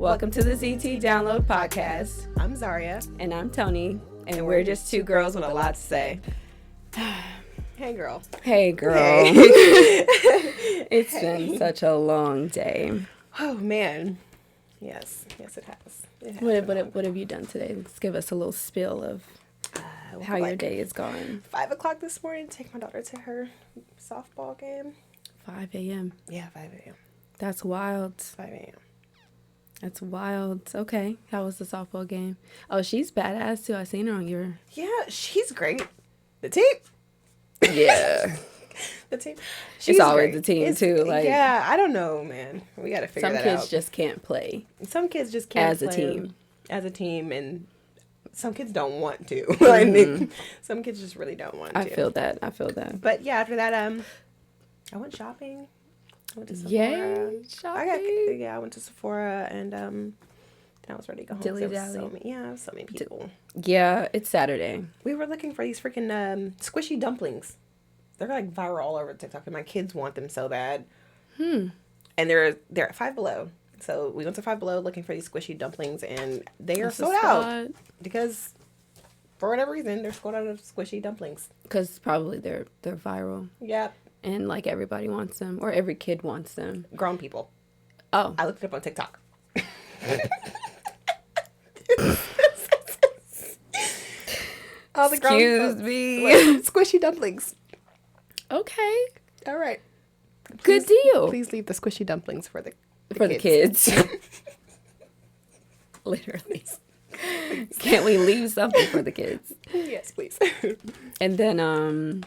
Welcome to the ZT Download Podcast. I'm Zaria. And I'm Tony. And we're just two girls with a lot to say. Hey, girl. Hey, girl. Hey. It's been such a long day. Oh, man. Yes, it has. What have you done today? Let's give us a little spill of how your day is going. 5 o'clock this morning to take my daughter to her softball game. 5 a.m. Yeah, 5 a.m. That's wild. 5 a.m. That's wild. Okay. How was the softball game? Oh, she's badass too. I seen her on your... Yeah, she's great. The team. Yeah. The team. She's always the team too. Like, yeah, I don't know, man. We got to figure that out. Some kids just can't play. Some kids just can't as a play team. As a team, and some kids don't want to. I mean, some kids just really don't want to. I feel that. But yeah, after that, I went shopping. I went to Sephora. Yay, shopping. I went to Sephora and then I was ready to go home. Dilly-dally. So many people. Yeah, it's Saturday. We were looking for these freaking squishy dumplings. They're like viral all over TikTok, and my kids want them so bad. And they're at Five Below. So we went to Five Below looking for these squishy dumplings, and they are sold out because for whatever reason they're sold out of squishy dumplings. Because probably they're viral. Yep. And like everybody wants them, or every kid wants them. Grown people. Oh, I looked it up on TikTok. All the grown excuse folks me. want squishy dumplings. Okay, All right. good deal Please leave the squishy dumplings for the kids. Literally. Can't we leave something for the kids? Yes, please. And then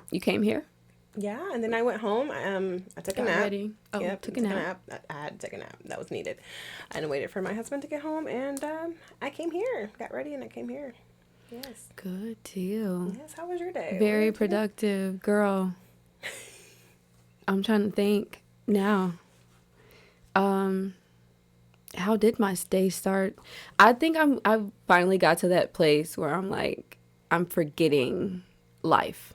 you came here. Yeah, and then I went home. I took a Got nap. ready. Oh, Yep, took a nap. I had to take a nap. That was needed. And I waited for my husband to get home, and I came here. Got ready, and I came here. Yes. Good deal. Yes. How was your day? Very productive, girl. I'm trying to think now. How did my day start? I think I finally got to that place where I'm like, I'm forgetting life.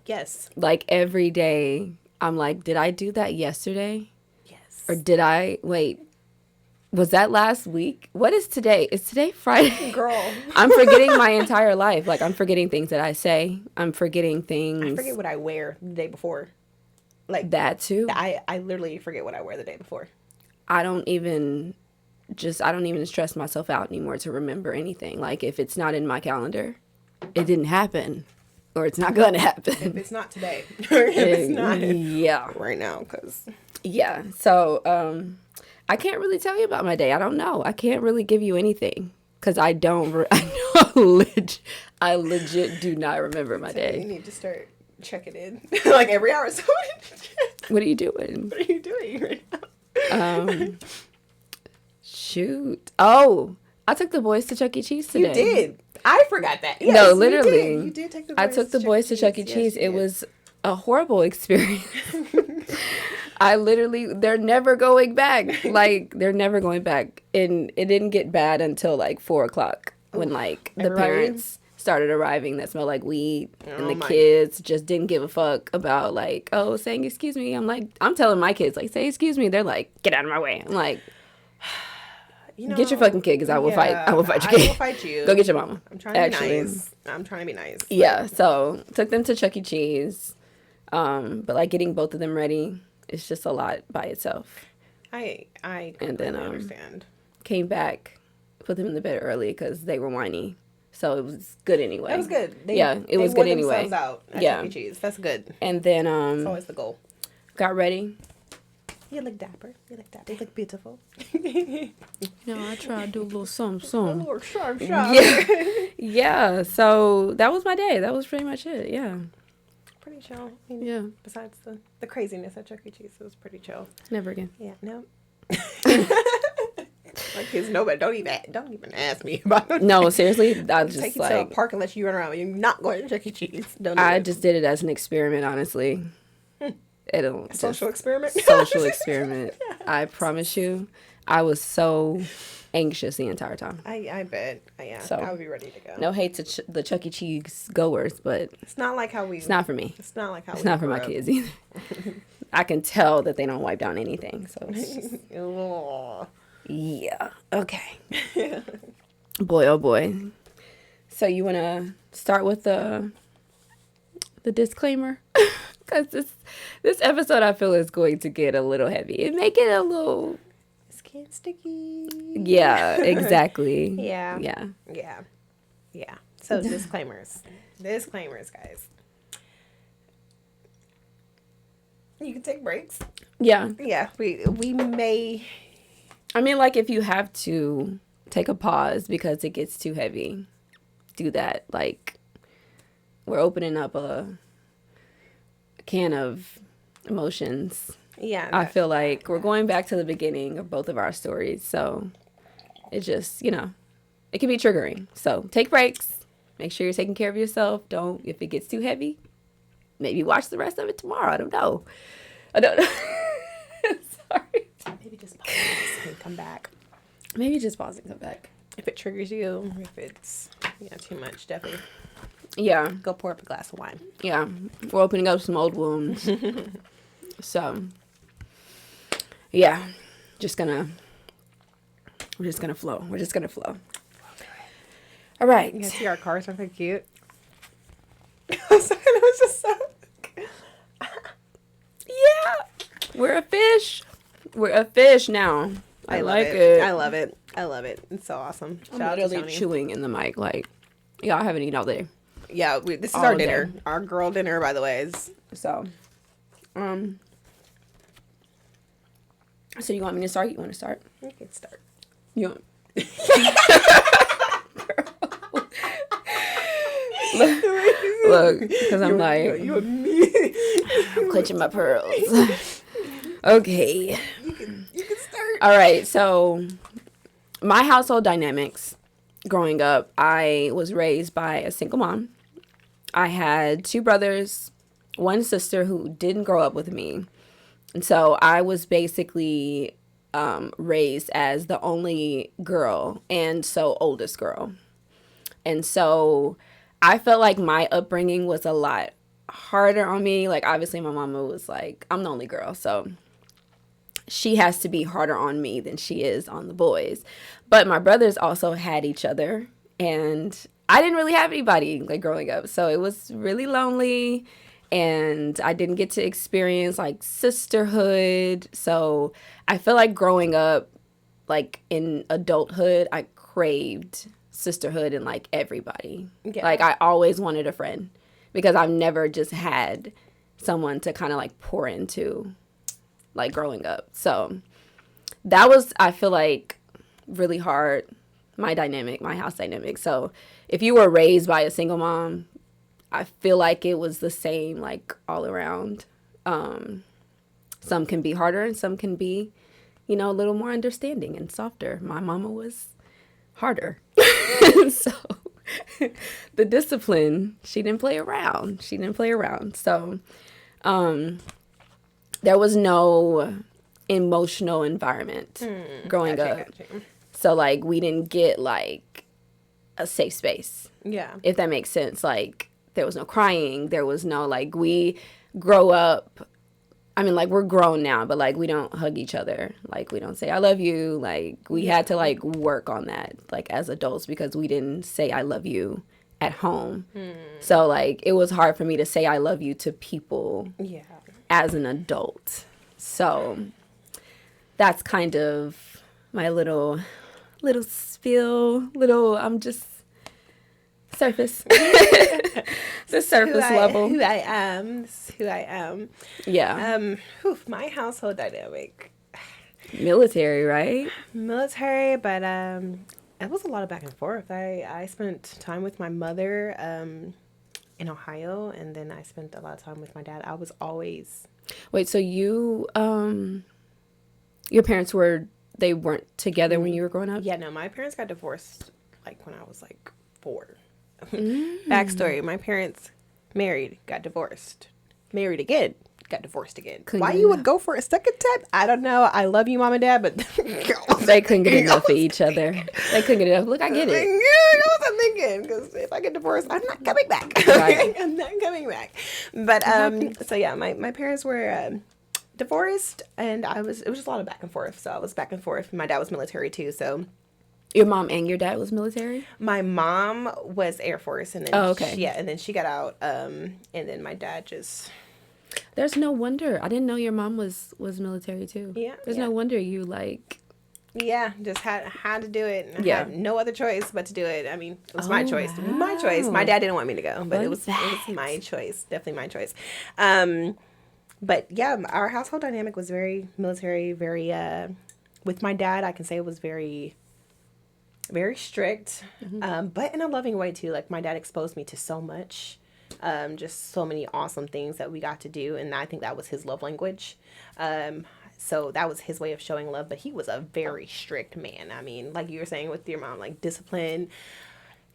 Yes. Like every day, I'm like, did I do that yesterday? Yes. Or did I, wait, was that last week? What is today? Is today Friday? Girl. I'm forgetting my entire life. Like, I'm forgetting things that I say. I'm forgetting things. I forget what I wear the day before. Like that too. I literally forget what I wear the day before. I don't even stress myself out anymore to remember anything. Like, if it's not in my calendar, it didn't happen. Or it's not going to happen. If it's not today. Or if it's not right now. Because. Yeah. So, I can't really tell you about my day. I don't know. I can't really give you anything. Because I legit do not remember my day. You need to start checking in. Like every hour. So what are you doing? What are you doing right now? Shoot. Oh, I took the boys to Chuck E. Cheese today. You did. I forgot that. Yes, no, literally. You did take the boys I took the boys to Chuck E. Cheese. It was a horrible experience. They're never going back. Like, they're never going back. And it didn't get bad until like 4 o'clock when like the parents started arriving that smelled like weed. And the kids just didn't give a fuck about like, oh, saying excuse me. I'm telling my kids, like, say excuse me. They're like, get out of my way. I'm like, get your fucking kid, because I will fight. I will fight your kid. I will fight you. Go get your mama. I'm trying to be nice. I'm trying to be nice. Yeah, so took them to Chuck E. Cheese. But like getting both of them ready, it's just a lot by itself. I completely understand. Came back, put them in the bed early because they were whiny. So it was good anyway. That was good. It was good anyway. Out at Chuck E. Cheese. That's good. And then that's always the goal. Got ready. You look dapper. You look beautiful. I try to do a little something. A little sharp. Yeah. So that was my day. That was pretty much it. Yeah. Pretty chill. I mean, besides the craziness at Chuck E. Cheese, it was pretty chill. Never again. Yeah. No. My kids know, but don't even ask me about it. No, seriously, I just take you to a park and let you run around. You're not going to Chuck E. Cheese. I just did it as an experiment, honestly. Social experiment. Social experiment. Yes. I promise you, I was so anxious the entire time. I bet. Yeah. So, I would be ready to go. No hate to the Chuck E. Cheese goers, but it's not like how we. It's not for me. It's not like how. It's not for my kids either. I can tell that they don't wipe down anything. So. Yeah. Okay. Boy, oh boy. So you want to start with the disclaimer? Because this episode, I feel, is going to get a little heavy and make it a little... It's getting sticky. Yeah, exactly. Yeah. Yeah. Yeah. Yeah. So disclaimers. Disclaimers, guys. You can take breaks. Yeah. Yeah. We may... I mean, like, if you have to take a pause because it gets too heavy, do that. Like, we're opening up a can of emotions. Yeah. I feel like we're going back to the beginning of both of our stories. So it just, it can be triggering. So take breaks. Make sure you're taking care of yourself. Don't, if it gets too heavy, maybe watch the rest of it tomorrow. I don't know. Sorry. Maybe just pause and come back. Maybe just pause and come back. If it triggers you, if it's too much, definitely. Yeah. Go pour up a glass of wine. Yeah. We're opening up some old wounds. So, yeah. We're just gonna flow. We're just gonna flow. All right. You guys see our cars are so cute. I'm sorry, that was just so... Yeah. We're a fish. We're a fish now. I like it. I love it. I love it. It's so awesome. I'm literally chewing in the mic. Like, y'all haven't eaten all day. Yeah, this is All our day. dinner. Our girl dinner, by the way, is... So you want me to start? You want to start? You can start. You want... Look, because I'm like... You and me. I'm clutching my pearls. Okay. You can start. All right. So my household dynamics growing up, I was raised by a single mom. I had 2 brothers, 1 sister who didn't grow up with me. And so I was basically raised as the only girl and so oldest girl. And so I felt like my upbringing was a lot harder on me. Like, obviously, my mama was like, I'm the only girl, so she has to be harder on me than she is on the boys. But my brothers also had each other, and I didn't really have anybody, like, growing up. So it was really lonely, and I didn't get to experience, like, sisterhood. So I feel like growing up, like, in adulthood, I craved sisterhood and, like, everybody. Yeah. Like, I always wanted a friend because I've never just had someone to kind of, like, pour into, like, growing up. So that was, I feel like, really hard, my house dynamic. So if you were raised by a single mom, I feel like it was the same, like, all around. Some can be harder and some can be, a little more understanding and softer. My mama was harder. So the discipline, she didn't play around. So there was no emotional environment growing up. So, like, we didn't get, like, a safe space. Yeah. If that makes sense. Like, there was no crying. There was no, like, we grow up. I mean, like, we're grown now, but, like, we don't hug each other. Like, we don't say, I love you. Like, we had to, like, work on that, like, as adults because we didn't say, I love you at home. So, like, it was hard for me to say I love you to people as an adult. So, that's kind of my little spiel. I'm just surface. The surface level. Who I am. This is who I am. Yeah. My household dynamic. Military, right? Military, but it was a lot of back and forth. I spent time with my mother in Ohio, and then I spent a lot of time with my dad. I was always... Wait, so you, your parents they weren't together when you were growing up? Yeah, no, my parents got divorced, like, when I was, like, 4. Backstory, my parents married, got divorced, married again, got divorced again. Why you would go for a second time? I don't know. I love you, Mom and Dad, but they couldn't get enough of each other. They couldn't get enough. Look, I get it. I wasn't thinking, because if I get divorced, I'm not coming back. Right. I'm not coming back. But so yeah, my parents were divorced, and it was just a lot of back and forth. So I was back and forth. My dad was military too, so. Your mom and your dad was military? My mom was Air Force, and then and then she got out, and then my dad just. There's no wonder. I didn't know your mom was military too. Yeah. There's no wonder you like. Yeah, just had to do it. I had no other choice but to do it. I mean, it was my choice. Wow. My choice. My dad didn't want me to go, but it was my choice. Definitely my choice. But yeah, our household dynamic was very military, very with my dad, I can say it was very, very strict, but in a loving way too. Like, my dad exposed me to so much, just so many awesome things that we got to do, and I think that was his love language. So that was his way of showing love, but he was a very strict man. I mean, like you were saying with your mom, like discipline.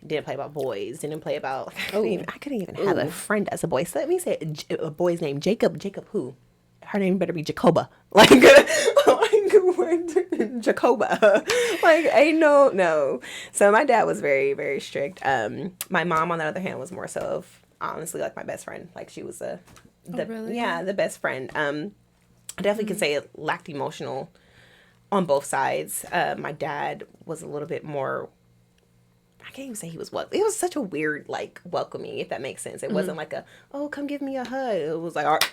Didn't play about boys. Didn't play about. I couldn't even have a friend as a boy. So let me say a boy's name, Jacob. Jacob who? Her name better be Jacoba. Like Jacoba. Like, ain't no. So my dad was very, very strict. My mom, on the other hand, was more so of, honestly, like my best friend. Like, she was the best friend. I definitely can say it lacked emotional on both sides. My dad was a little bit more. I can't even say he was what. It was such a weird, like, welcoming, if that makes sense. It wasn't like oh, come give me a hug. It was like, all right,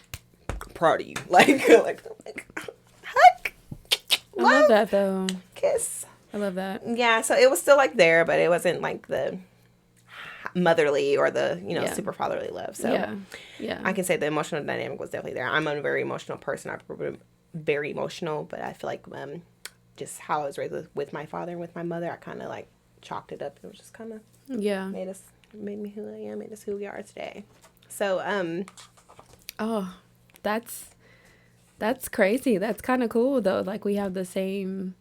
I'm proud of you. Like hug. I love that though. Kiss. I love that. Yeah, so it was still like there, but it wasn't like the motherly or the super fatherly love. So yeah, I can say the emotional dynamic was definitely there. I'm a very emotional person. I'm very emotional, but I feel like just how I was raised with my father and with my mother, I kind of like chalked it up. It was just kind of made me who I am, made us who we are today. So oh, that's crazy. That's kind of cool though. Like, we have the same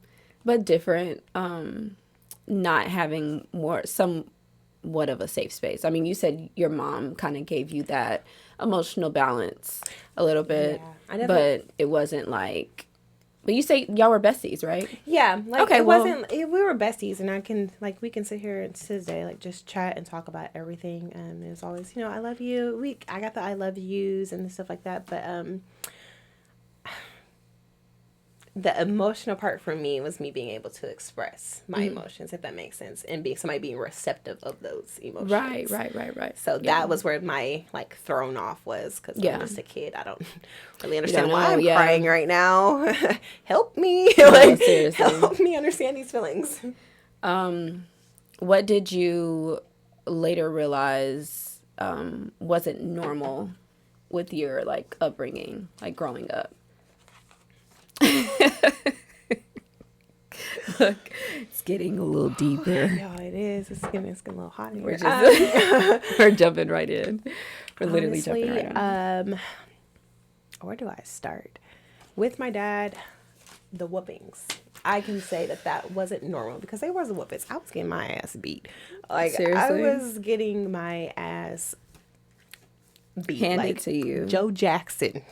but different, not having somewhat of a safe space. I mean, you said your mom kind of gave you that emotional balance a little bit, but it wasn't like. But you say y'all were besties, right? Yeah. Like, okay, we were besties, and we can sit here and today, like, just chat and talk about everything. And it was always, I love you. I got the I love yous and stuff like that. But the emotional part for me was me being able to express my emotions, if that makes sense, and being receptive of those emotions. Right. So that was where my, like, thrown off was, because I'm just a kid. I don't really understand why I'm crying right now. Help me. Seriously. Help me understand these feelings. What did you later realize wasn't normal with your, like, upbringing, like, growing up? Look, it's getting a little deeper. Yeah, it is. It's getting a little hot here. We're jumping right in. We're literally jumping right in. Where do I start? With my dad, the whoopings. I can say that wasn't normal, because there was whoopings. I was getting my ass beat. Like, seriously? I was getting my ass beat. Handed to you. Joe Jackson.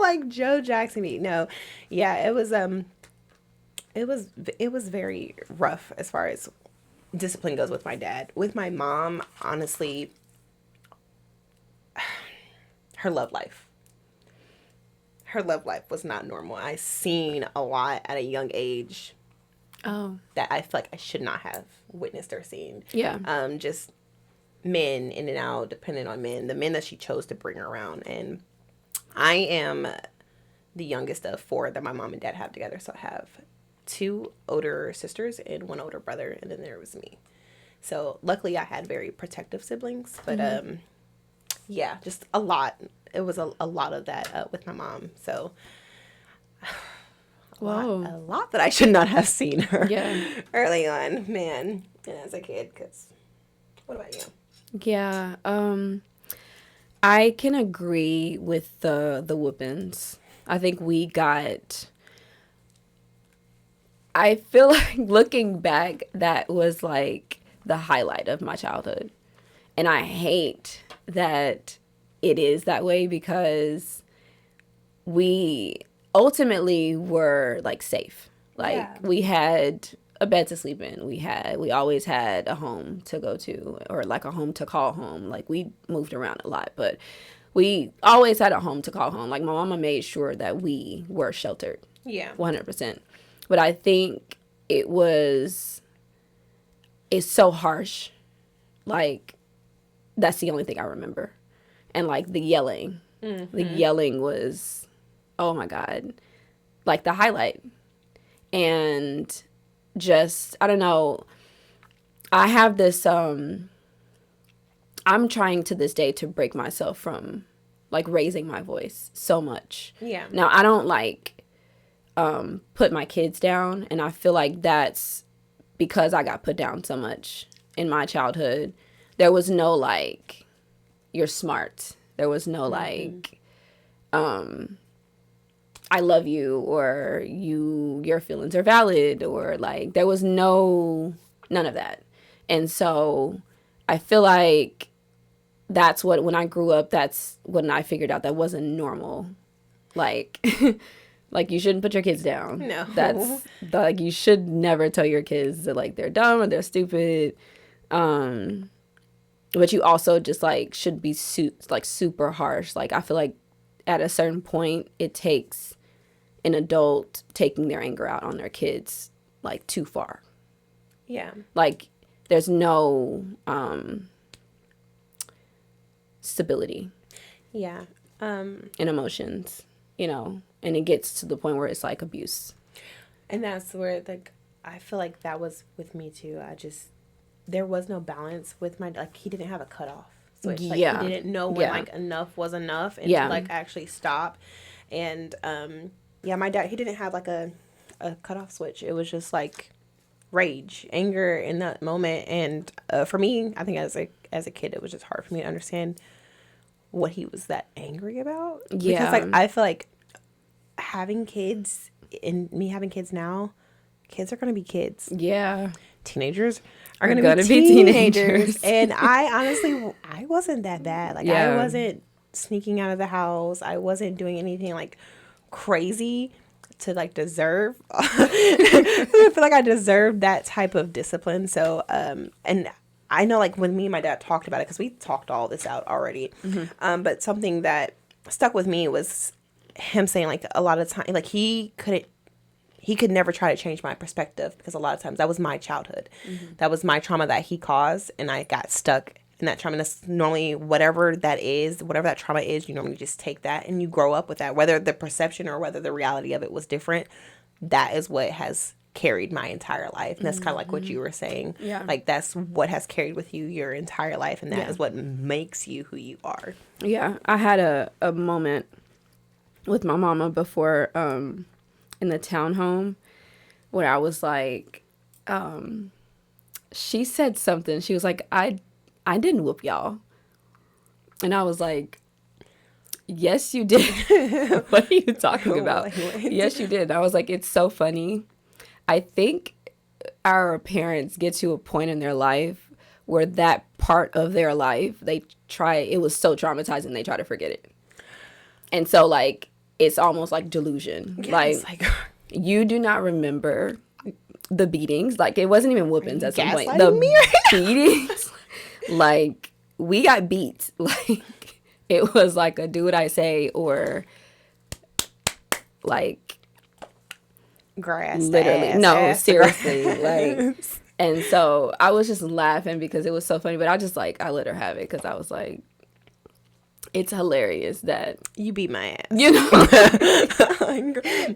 Like Joe Jackson beat. No. Yeah, it was very rough as far as discipline goes with my dad. With my mom, honestly, her love life was not normal. I seen a lot at a young age that I feel like I should not have witnessed or seen. Yeah. Just men in and out, depending on men. The men that she chose to bring around. And I am the youngest of 4 that my mom and dad have together. So I have 2 older sisters and 1 older brother, and then there was me. So luckily I had very protective siblings, but yeah, just a lot. It was a lot of that with my mom. So a lot that I should not have seen her early on, man, and as a kid. Because what about you? Yeah, I can agree with the whoopings. I think I feel like, looking back, that was like the highlight of my childhood. And I hate that it is that way, because we ultimately were, like, safe. Like, we had a bed to sleep in. We always had a home to go to, or like a home to call home. Like, we moved around a lot, but we always had a home to call home. Like, my mama made sure that we were sheltered. Yeah. 100%. But I think it's so harsh. Like, that's the only thing I remember. And, like, the yelling. Mm-hmm. The yelling was, oh, my God, like, the highlight. And just, I don't know, I have this, I'm trying to this day to break myself from, like, raising my voice so much. Yeah. Now, I don't, like, put my kids down, and I feel like that's because I got put down so much in my childhood. There was no, like, you're smart. There was no, like, I love you, or your feelings are valid, or, like, there was none of that. And so I feel like that's what, when I grew up, that's when I figured out that wasn't normal. Like, like, you shouldn't put your kids down. No. Like, you should never tell your kids that, like, they're dumb or they're stupid. But you also just, like, should be super harsh. Like, I feel like at a certain point, it takes an adult taking their anger out on their kids, like, too far. Yeah. Like, there's no stability. Yeah. In emotions, and it gets to the point where it's, like, abuse. And that's where, like, I feel like that was with me too. There was no balance with like, he didn't have a cutoff switch. Like, yeah. He didn't know when, like, enough was enough and to, like, actually stop. And, my dad, he didn't have, like, a cutoff switch. It was just, like, rage, anger in that moment. And for me, I think as a kid, it was just hard for me to understand what he was that angry about. Yeah. Because, like, I feel like having kids and me having kids now, kids are going to be kids. Yeah. Teenagers are going to be teenagers. And I wasn't that bad. Like, I wasn't sneaking out of the house. I wasn't doing anything, like, crazy to, like, deserve. I feel like I deserved that type of discipline. So, and I know, like, when me and my dad talked about it, because we talked all this out already, but something that stuck with me was him saying, like, a lot of time, like, he could never try to change my perspective, because a lot of times that was my childhood. That was my trauma that he caused, and I got stuck in that trauma. And that's normally whatever that trauma is, you normally just take that and you grow up with that, whether the perception or whether the reality of it was different. That is what has carried my entire life. And that's kind of like what you were saying. Yeah. Like, that's what has carried with you your entire life, and that is what makes you who you are. Yeah. I had a moment with my mama before, in the townhome, where I was like, she said something. She was like, I didn't whoop y'all. And I was like, yes, you did. What are you talking about? Yes, you did. I was like, it's so funny. I think our parents get to a point in their life where that part of their life, it was so traumatizing, they try to forget it. And so, like, it's almost like delusion. Yes, like, you do not remember the beatings. Like, it wasn't even whoopings at some point. The beatings, like, we got beat. Like, it was like a do what I say, or, like, grass. Literally. No, seriously. Like, and so I was just laughing because it was so funny. But I let her have it, because I was like, it's hilarious that you beat my ass. You know,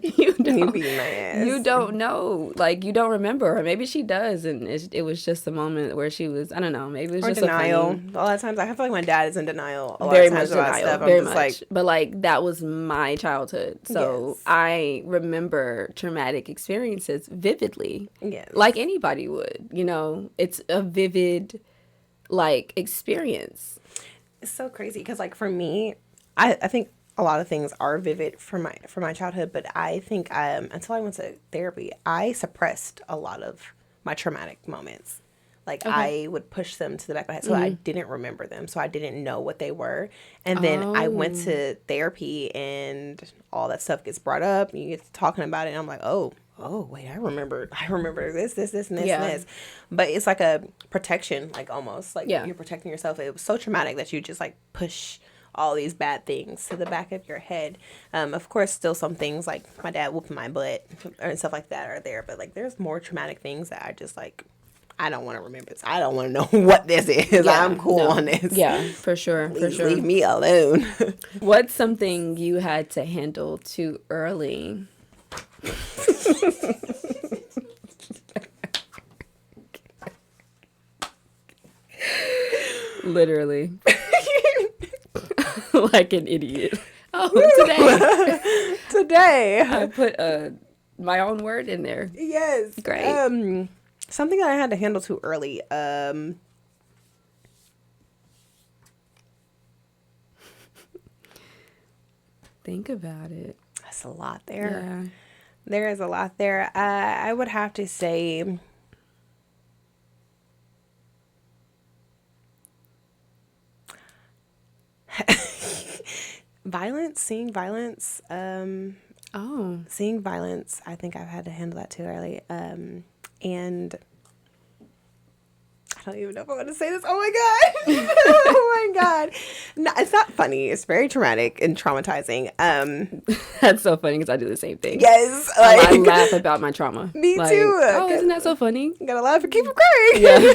you beat my ass. You don't know, like, you don't remember, or maybe she does, and it was just a moment where she was, I don't know, maybe it was just denial. A lot of times, I feel like my dad is in denial. A lot of times about stuff. Very much. Like, but, like, that was my childhood, so yes. I remember traumatic experiences vividly, like anybody would. It's a vivid, like, experience. It's so crazy because, like, for me, I think a lot of things are vivid for my childhood, but I think until I went to therapy, I suppressed a lot of my traumatic moments. Like, I would push them to the back of my head, so I didn't remember them, so I didn't know what they were. And then I went to therapy, and all that stuff gets brought up, and you get to talking about it, and I'm like, oh, wait, I remember this, and this, and this. But it's like a protection, like, almost. Like, you're protecting yourself. It was so traumatic that you just, like, push all these bad things to the back of your head. Of course, still some things like my dad whooping my butt and stuff like that are there, but like there's more traumatic things that I just like, I don't want to remember this. I don't want to know what this is. Yeah, I'm cool on this. Yeah, for sure. Please leave me alone. What's something you had to handle too early? Literally. Like an idiot. Oh, Today. I put my own word in there. Yes. Great. Something that I had to handle too early. Think about it. That's a lot there. Yeah. There is a lot there. I would have to say violence, seeing violence. Seeing violence, I think I've had to handle that too early. And I don't even know if I want to say this. Oh my God. Oh my God. No, it's not funny. It's very traumatic and traumatizing. That's so funny because I do the same thing. Yes. Like, I laugh about my trauma. Me like, too. Oh, isn't that so funny? Gotta laugh and keep from crying. Yeah.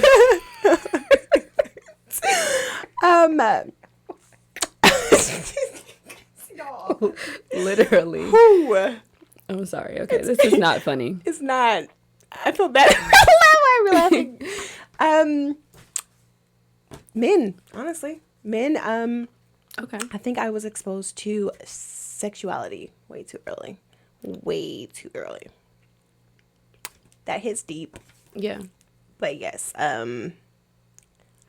Literally. Whew. I'm sorry. Okay, this is not funny. It's not. I feel bad. Why are we laughing? Men, honestly. Men, Okay. I think I was exposed to sexuality way too early. Way too early. That hits deep. Yeah. But yes, I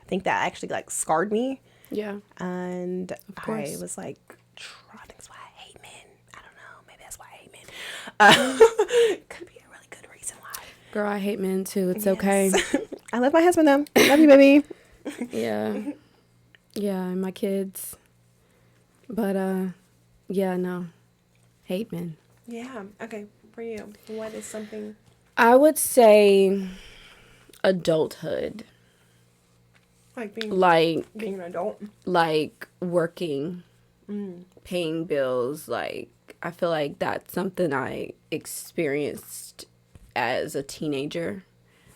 think that actually like scarred me. Yeah. And Of course. I was like, I think that's why I hate men. I don't know. Maybe that's why I hate men. Could be a really good reason why. Girl, I hate men too. It's Yes. okay. I love my husband though. Love you, baby. Yeah. Yeah, and my kids. But yeah, no. Hate men. Yeah. Okay. For you, what is something? I would say adulthood. Like being an adult. Like working, paying bills. Like, I feel like that's something I experienced as a teenager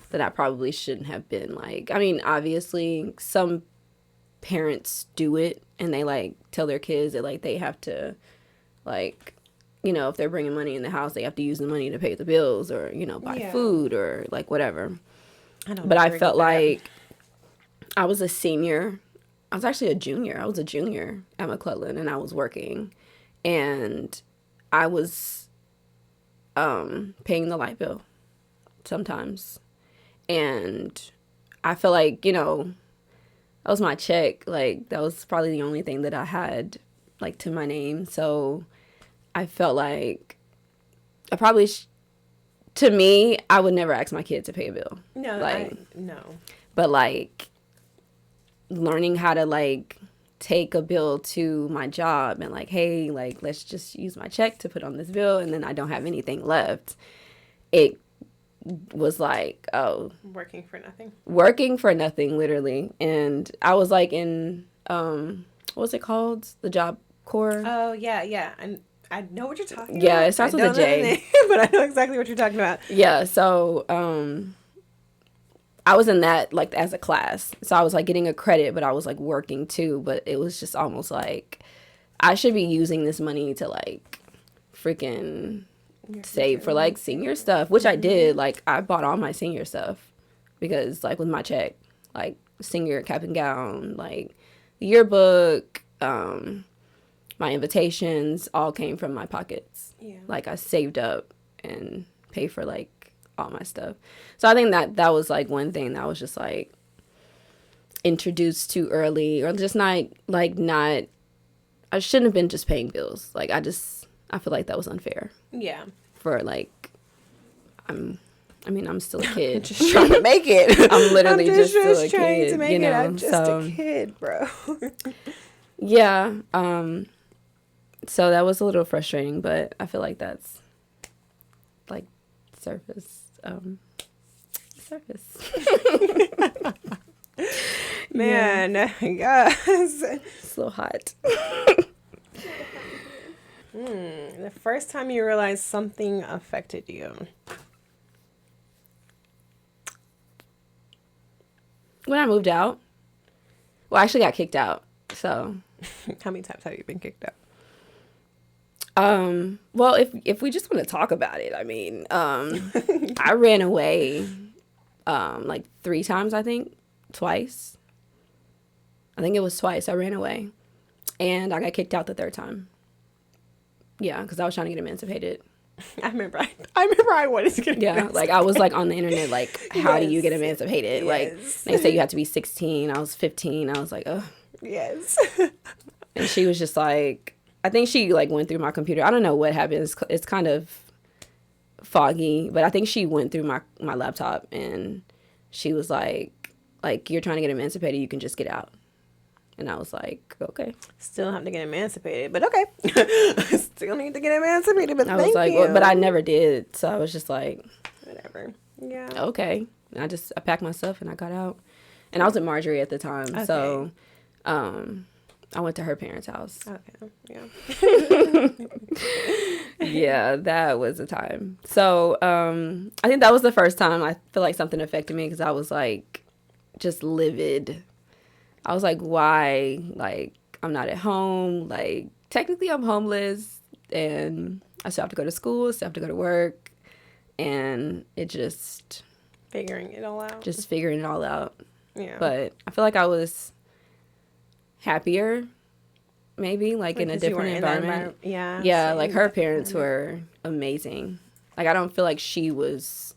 that I probably shouldn't have been. Like, I mean, obviously some parents do it and they like tell their kids that like they have to, like, you know, if they're bringing money in the house, they have to use the money to pay the bills or, you know, buy food or like whatever. But I felt like I was a senior. I was actually a junior. I was a junior at McClellan and I was working and I was paying the light bill sometimes. And I feel like, you know, that was my check. Like, that was probably the only thing that I had, like, to my name. So I felt like I probably, to me, I would never ask my kid to pay a bill. No, like, no. But, like, learning how to, like, take a bill to my job and, like, hey, like, let's just use my check to put on this bill and then I don't have anything left. It was like, oh. Working for nothing, literally. And I was, like, in, what was it called? The Job Corps? Oh, yeah. And I know what you're talking about. Yeah, it starts with a J. But I know exactly what you're talking about. Yeah, so I was in that, like, as a class. So I was, like, getting a credit, but I was, like, working, too. But it was just almost like I should be using this money to, like, freaking save for, like, senior stuff, which I did. Like, I bought all my senior stuff because, like, with my check, like, senior cap and gown, like, the yearbook, my invitations all came from my pockets. Yeah. Like, I saved up and paid for, like, all my stuff. So I think that was, like, one thing that was just, like, introduced too early, or just not, I shouldn't have been just paying bills. Like, I feel like that was unfair. Yeah. For, like, I'm still a kid. Just trying to make it. I'm literally just still a trying kid, to make you know? it. I'm just a kid, bro. Yeah. So that was a little frustrating, but I feel like that's, like, surface. Man, yes. It's so hot. The first time you realized something affected you. When I moved out. Well, I actually got kicked out. So. How many times have you been kicked out? Well, if we just want to talk about it, I mean, I ran away, like 3 times, I think, twice. I think it was twice I ran away, and I got kicked out the 3rd time. Yeah, because I was trying to get emancipated. I remember I wanted to get emancipated. Like I was like on the internet, like, how do you get emancipated? Yes. Like, they say you have to be 16. I was 15. I was like, ugh. Yes. And she was just like, I think she like went through my computer. I don't know what happened. It's kind of foggy, but I think she went through my laptop and she was like, you're trying to get emancipated, you can just get out. And I was like, okay. Still have to get emancipated, but okay. Still need to get emancipated, but I was like, well, but I never did. So I was just like, whatever. Yeah. Okay. And I packed my stuff and I got out. And I was with Marjorie at the time. Okay. So I went to her parents' house. Okay. Yeah. Yeah, that was the time. So I think that was the first time I feel like something affected me because I was like just livid. I was like, why? Like, I'm not at home. Like, technically I'm homeless and I still have to go to school, still have to go to work. And it just... Figuring it all out. Just figuring it all out. Yeah. But I feel like I was happier, maybe, like in a different environment. Yeah. Yeah, like her parents were amazing. Like, I don't feel like she was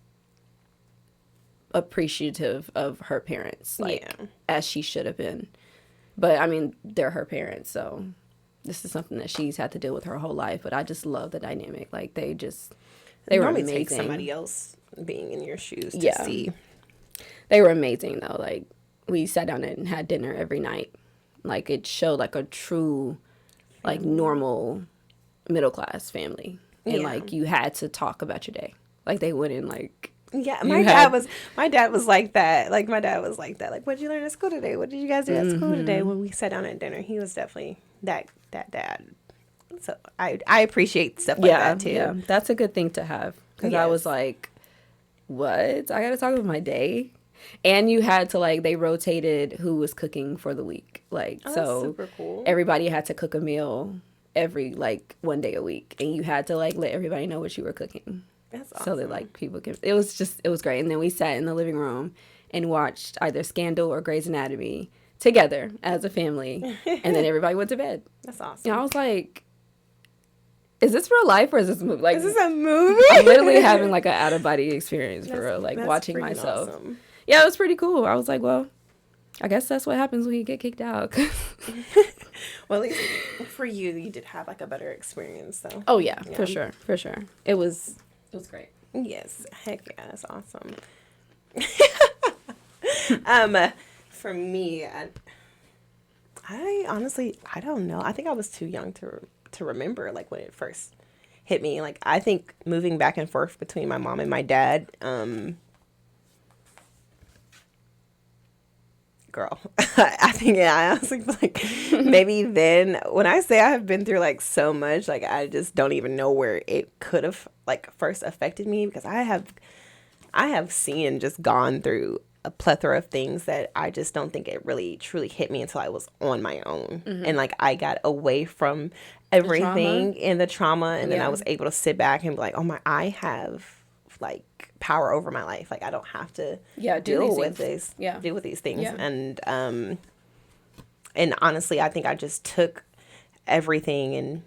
appreciative of her parents, like, as she should have been. But, I mean, they're her parents, so this is something that she's had to deal with her whole life. But I just love the dynamic. Like, they were amazing. Take somebody else being in your shoes to see. They were amazing, though. Like, we sat down and had dinner every night. Like, it showed, like, a true, like, normal middle-class family. And, like, you had to talk about your day. Like, they wouldn't, like... Yeah, my dad was like that. Like, my dad was like that. Like, what did you learn at school today? What did you guys do at school today? When we sat down at dinner, he was definitely that dad. So I appreciate stuff like that too. Yeah, that's a good thing to have because I was like, what? I got to talk about my day. And you had to, like, they rotated who was cooking for the week. Like, so super cool. Everybody had to cook a meal every, like, one day a week. And you had to, like, let everybody know what you were cooking. That's awesome. So that, like, people can... It was great. And then we sat in the living room and watched either Scandal or Grey's Anatomy together as a family. And then everybody went to bed. That's awesome. And I was like... Is this real life or is this a movie? Like, is this a movie? I'm literally having, like, an out-of-body experience for real. Like, watching myself. Awesome. Yeah, it was pretty cool. I was like, well, I guess that's what happens when you get kicked out. Well, at least for you, you did have, like, a better experience, though. Oh, yeah. For sure. For sure. It was great. Yes. Heck yeah. That's awesome. For me, I honestly, I don't know. I think I was too young to remember, like, when it first hit me. Like, I think moving back and forth between my mom and my dad, girl, I think, I honestly feel like maybe then, when I say I have been through, like, so much, like, I just don't even know where it could have, like, first affected me, because I have seen and just gone through a plethora of things that I just don't think it really truly hit me until I was on my own. And, like, I got away from everything in the trauma, and then I was able to sit back and be like, oh I have, like, power over my life. Like, I don't have to deal with these things. And honestly, I think I just took everything and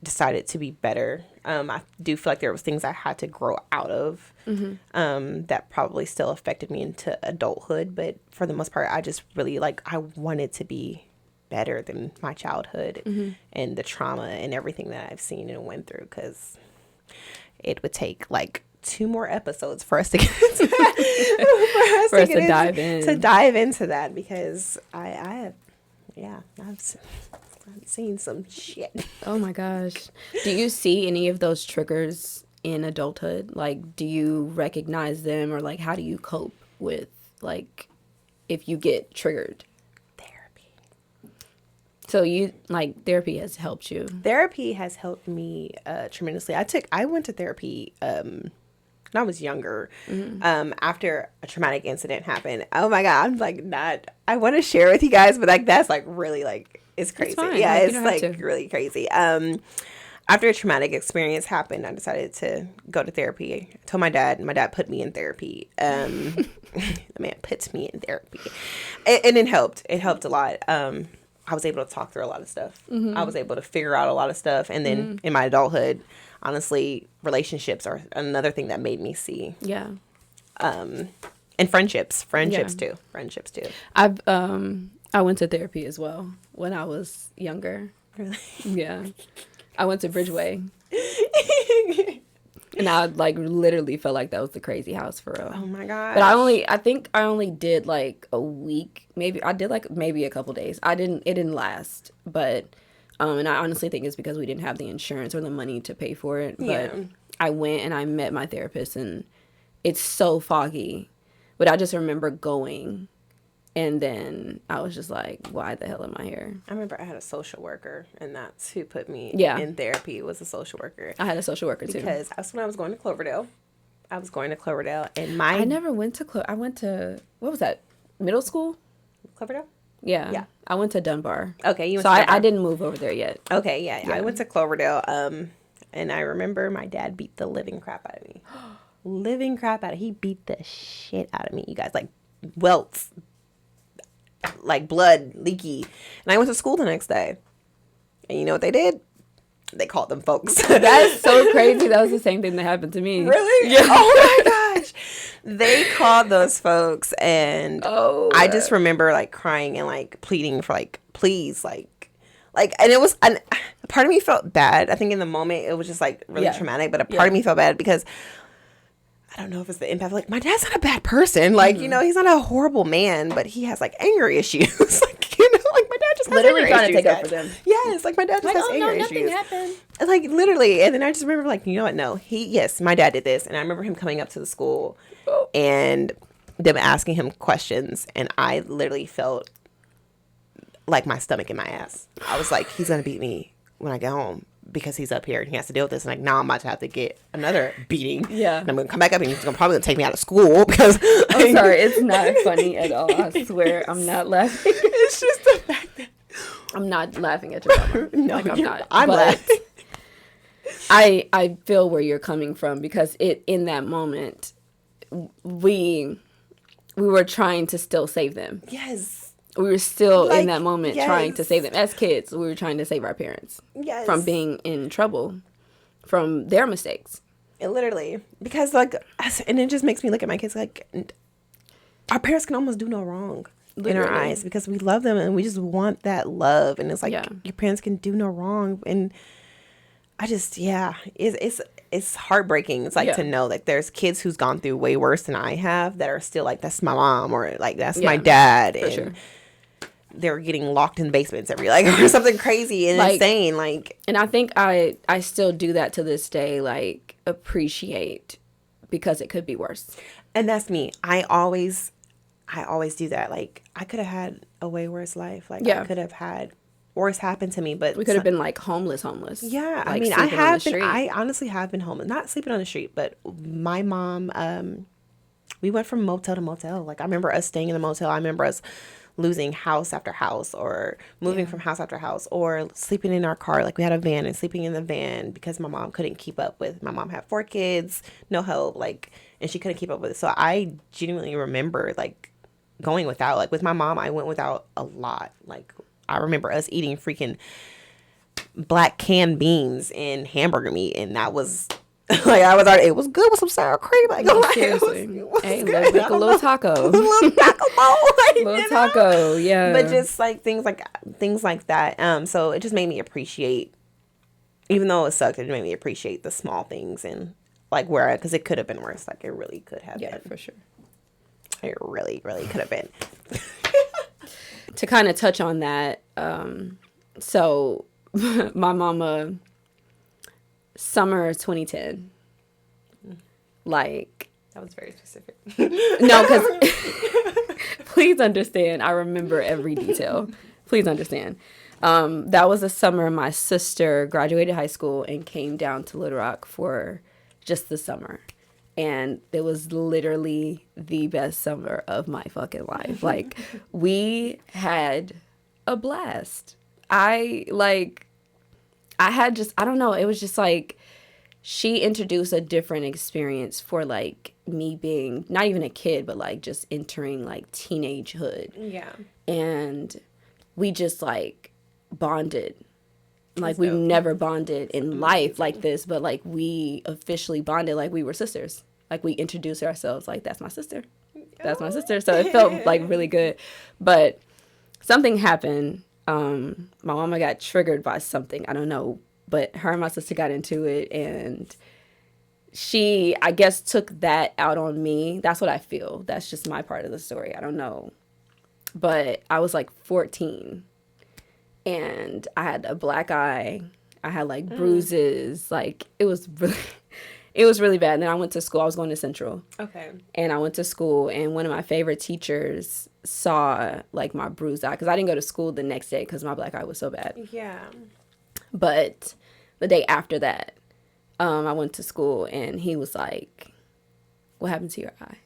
decided to be better. I do feel like there was things I had to grow out of that probably still affected me into adulthood. But for the most part, I just really, like, I wanted to be better than my childhood and the trauma and everything that I've seen and went through, because it would take, like, 2 more episodes for us to get into that. for us to dive into that, because I've seen some shit. Oh my gosh. Do you see any of those triggers in adulthood? Like, do you recognize them, or, like, how do you cope with, like, if you get triggered. Therapy. So you like therapy has helped you. Therapy has helped me tremendously. I went to therapy when I was younger. After a traumatic incident happened. Oh my God, I'm like not. I want to share with you guys, but like that's like really like it's crazy. It's fine. Yeah, Like, it's like really crazy. After a traumatic experience happened, I decided to go to therapy. I told my dad, and my dad put me in therapy. The man puts me in therapy. And it helped. It helped a lot. I was able to talk through a lot of stuff. I was able to figure out a lot of stuff. And then in my adulthood, honestly, relationships are another thing that made me see. Yeah. And friendships too. Friendships too. I went to therapy as well when I was younger. Really? Yeah. I went to Bridgeway. And I like literally felt like that was the crazy house for real. Oh my God. But I think I only did like a week. Maybe I did like maybe a couple days. It didn't last. But and I honestly think it's because we didn't have the insurance or the money to pay for it. But I went and I met my therapist, and it's so foggy. But I just remember going. And then I was just like, why the hell am I here? I remember I had a social worker, and that's who put me in therapy, was a social worker. I had a social worker, too. Because that's when I was going to Cloverdale. And I never went to I went to, what was that, middle school? Cloverdale? Yeah. Yeah. I went to Dunbar. Okay, you went to Dunbar. I didn't move over there yet. Okay, yeah. I went to Cloverdale, and I remember my dad beat the living crap out of me. He beat the shit out of me, you guys. Like, welts. Like blood leaky. And I went to school the next day. And you know what they did? They called them folks. That's so crazy. That was the same thing that happened to me. Really? Yeah. Oh my gosh. They called those folks, and I just remember like crying and like pleading for like, please, like, and it was, and part of me felt bad. I think in the moment it was just like really traumatic, but a part of me felt bad because I don't know if it's the impact. Like, my dad's not a bad person. Like, you know, he's not a horrible man, but he has like anger issues. Like, you know, like my dad just has literally anger trying issues, to take up for them. Yes, like my dad just has anger issues. Nothing happened. Like literally, and then I just remember like, you know what? No, my dad did this, and I remember him coming up to the school and them asking him questions, and I literally felt like my stomach in my ass. I was like, he's gonna beat me when I get home, because he's up here and he has to deal with this. And like, now I'm about to have to get another beating. Yeah. And I'm going to come back up and he's probably going to take me out of school because... I'm sorry. It's not funny at all. I swear. I'm not laughing. It's just the fact that... I'm not laughing at your drama. No, like, I'm not. I'm laughing. I feel where you're coming from, because in that moment, we were trying to still save them. Yes. We were still in that moment trying to save them. As kids, we were trying to save our parents from being in trouble from their mistakes. Literally. Because, like, and it just makes me look at my kids like, our parents can almost do no wrong in our eyes, because we love them and we just want that love. And it's like, your parents can do no wrong. And I just, it's heartbreaking. It's like to know that there's kids who's gone through way worse than I have that are still like, that's my mom, or like, that's my dad. For sure. They're getting locked in basements or something crazy and insane. Like, and I think I still do that to this day. Like, appreciate, because it could be worse. And that's me. I always do that. Like, I could have had a way worse life. Like, I could have had worse happen to me, but we could have been like homeless. Yeah. Like, I mean, I honestly have been homeless, not sleeping on the street, but my mom, we went from motel to motel. Like, I remember us staying in a motel. I remember us losing house after house, or moving from house after house, or sleeping in our car. Like, we had a van and sleeping in the van because my mom couldn't keep up with, my mom had 4 kids, no help, like, and she couldn't keep up with it. So I genuinely remember like going without. Like, with my mom, I went without a lot. Like, I remember us eating freaking black canned beans and hamburger meat, and that was like, it was good with some sour cream. Like, seriously. Hey, let's make a little taco. A little taco bowl. Little taco, yeah. But just like things like that. So it just made me appreciate, even though it sucked, it made me appreciate the small things, and like because it could have been worse. Like, it really could have been. Yeah, for sure. It really, really could have been. To kind of touch on that, so my mama, summer 2010, like, that was very specific. No, because Please understand. I remember every detail. Please understand. That was the summer my sister graduated high school and came down to Little Rock for just the summer. And it was literally the best summer of my fucking life. Like, we had a blast. I don't know. It was just like, she introduced a different experience for like me being not even a kid, but like just entering like teenagehood. Yeah. And we just like bonded. Like, we've never bonded in life like this, but like we officially bonded like we were sisters. Like, we introduced ourselves like, that's my sister. That's my sister. So it felt like really good. But something happened. My mama got triggered by something. I don't know. But her and my sister got into it, and she, I guess, took that out on me. That's what I feel. That's just my part of the story. I don't know. But I was like 14, and I had a black eye. I had like bruises. Like, it was really bad. And then I went to school. I was going to Central. Okay. And I went to school, and one of my favorite teachers saw like my bruised eye, because I didn't go to school the next day because my black eye was so bad. Yeah. But the day after that, I went to school, and he was like, what happened to your eye?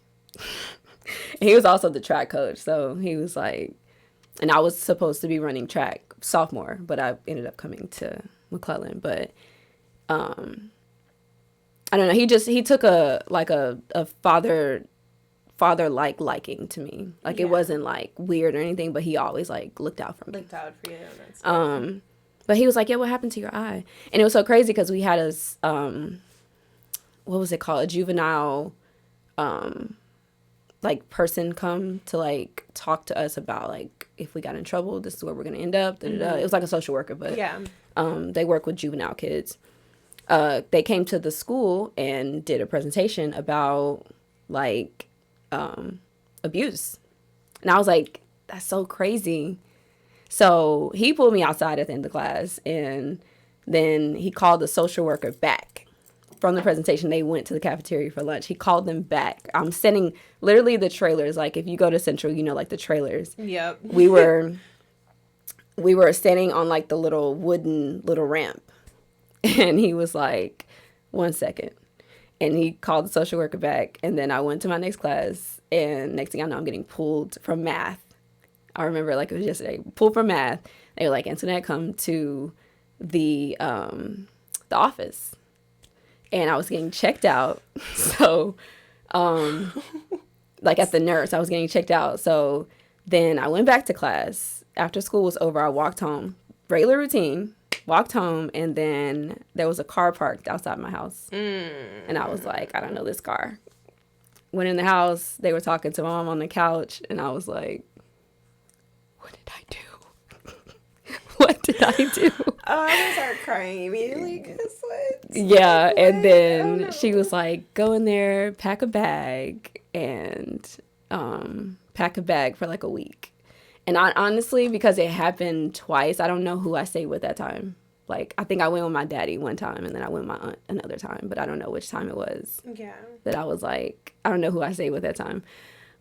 And he was also the track coach. So he was like, and I was supposed to be running track sophomore, but I ended up coming to McClellan. But I don't know. He took a father-like liking to me. Like, it wasn't like weird or anything, but he always like looked out for me. Looked out for you. That's cool. But he was like, yeah, what happened to your eye? And it was so crazy because we had what was it called? A juvenile, like, person come to, like, talk to us about, like, if we got in trouble, this is where we're going to end up. Da, da, da. It was like a social worker, but they work with juvenile kids. They came to the school and did a presentation about, like, abuse. And I was like, that's so crazy. So he pulled me outside at the end of the class, and then he called the social worker back from the presentation. They went to the cafeteria for lunch. He called them back. I'm sending literally the trailers. Like, if you go to Central, you know, like the trailers. Yep. We were standing on like the little wooden ramp, and he was like, 1 second. And he called the social worker back, and then I went to my next class, and next thing I know, I'm getting pulled from math. I remember like it was yesterday, pulled from math. They were like, Antoinette, come to the office. And I was getting checked out. So, like at the nurse, I was getting checked out. So then I went back to class. After school was over, I walked home. Regular routine. Walked home, and then there was a car parked outside my house. And I was like, I don't know this car. Went in the house. They were talking to Mom on the couch, and I was like, what did I do? What did I do? Oh, I'm gonna start crying immediately. Cause what? Yeah, what? And then she was like, go in there, pack a bag, and pack a bag for like a week. And I honestly, because it happened twice, I don't know who I stayed with that time. Like, I think I went with my daddy one time, and then I went with my aunt another time, but I don't know which time it was. Yeah. That I was like, I don't know who I stayed with that time.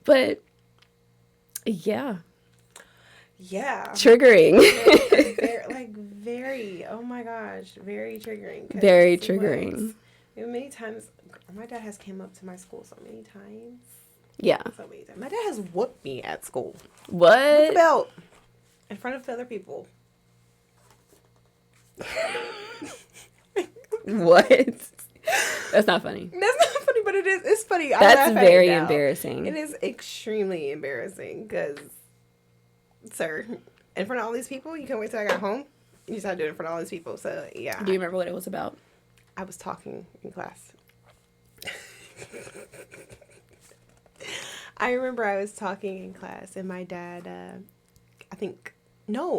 But yeah. Yeah. Triggering. very, oh my gosh, very triggering. Very triggering. Many times, my dad has came up to my school so many times. Yeah. So many times. My dad has whooped me at school. What? With the belt. In front of the other people. What? That's not funny. That's not funny, but it is. It's funny. That's very embarrassing. It is extremely embarrassing because, sir, in front of all these people, you can't wait till I got home. You just had to do it in front of all these people. So, yeah. Do you remember what it was about? I was talking in class. I remember I was talking in class, and my dad,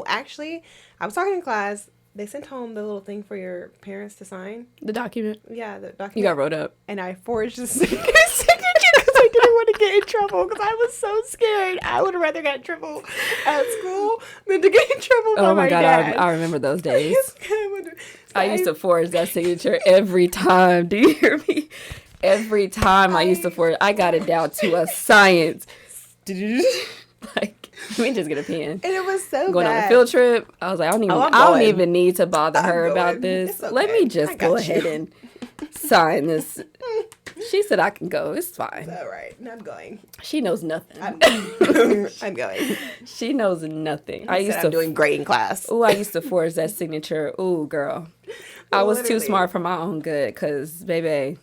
actually, I was talking in class. They sent home the little thing for your parents to sign. The document? Yeah, the document. You got wrote up. And I forged the signature because I didn't want to get in trouble because I was so scared. I would rather get in trouble at school than to get in trouble by my dad. I remember those days. So I used to forge that signature every time. Do you hear me? Every time I used to forge, I got it down to a science. Like, let me just get a pen. And it was so going bad. on a field trip. I was like, I don't even need to bother her about this. Okay. Let me just go ahead and sign this. She said I can go. It's fine. All right. I'm going. She knows nothing. I'm going. She knows nothing. I'm doing great in class. Oh, I used to forge that signature. Oh, girl. I was too smart for my own good because, baby,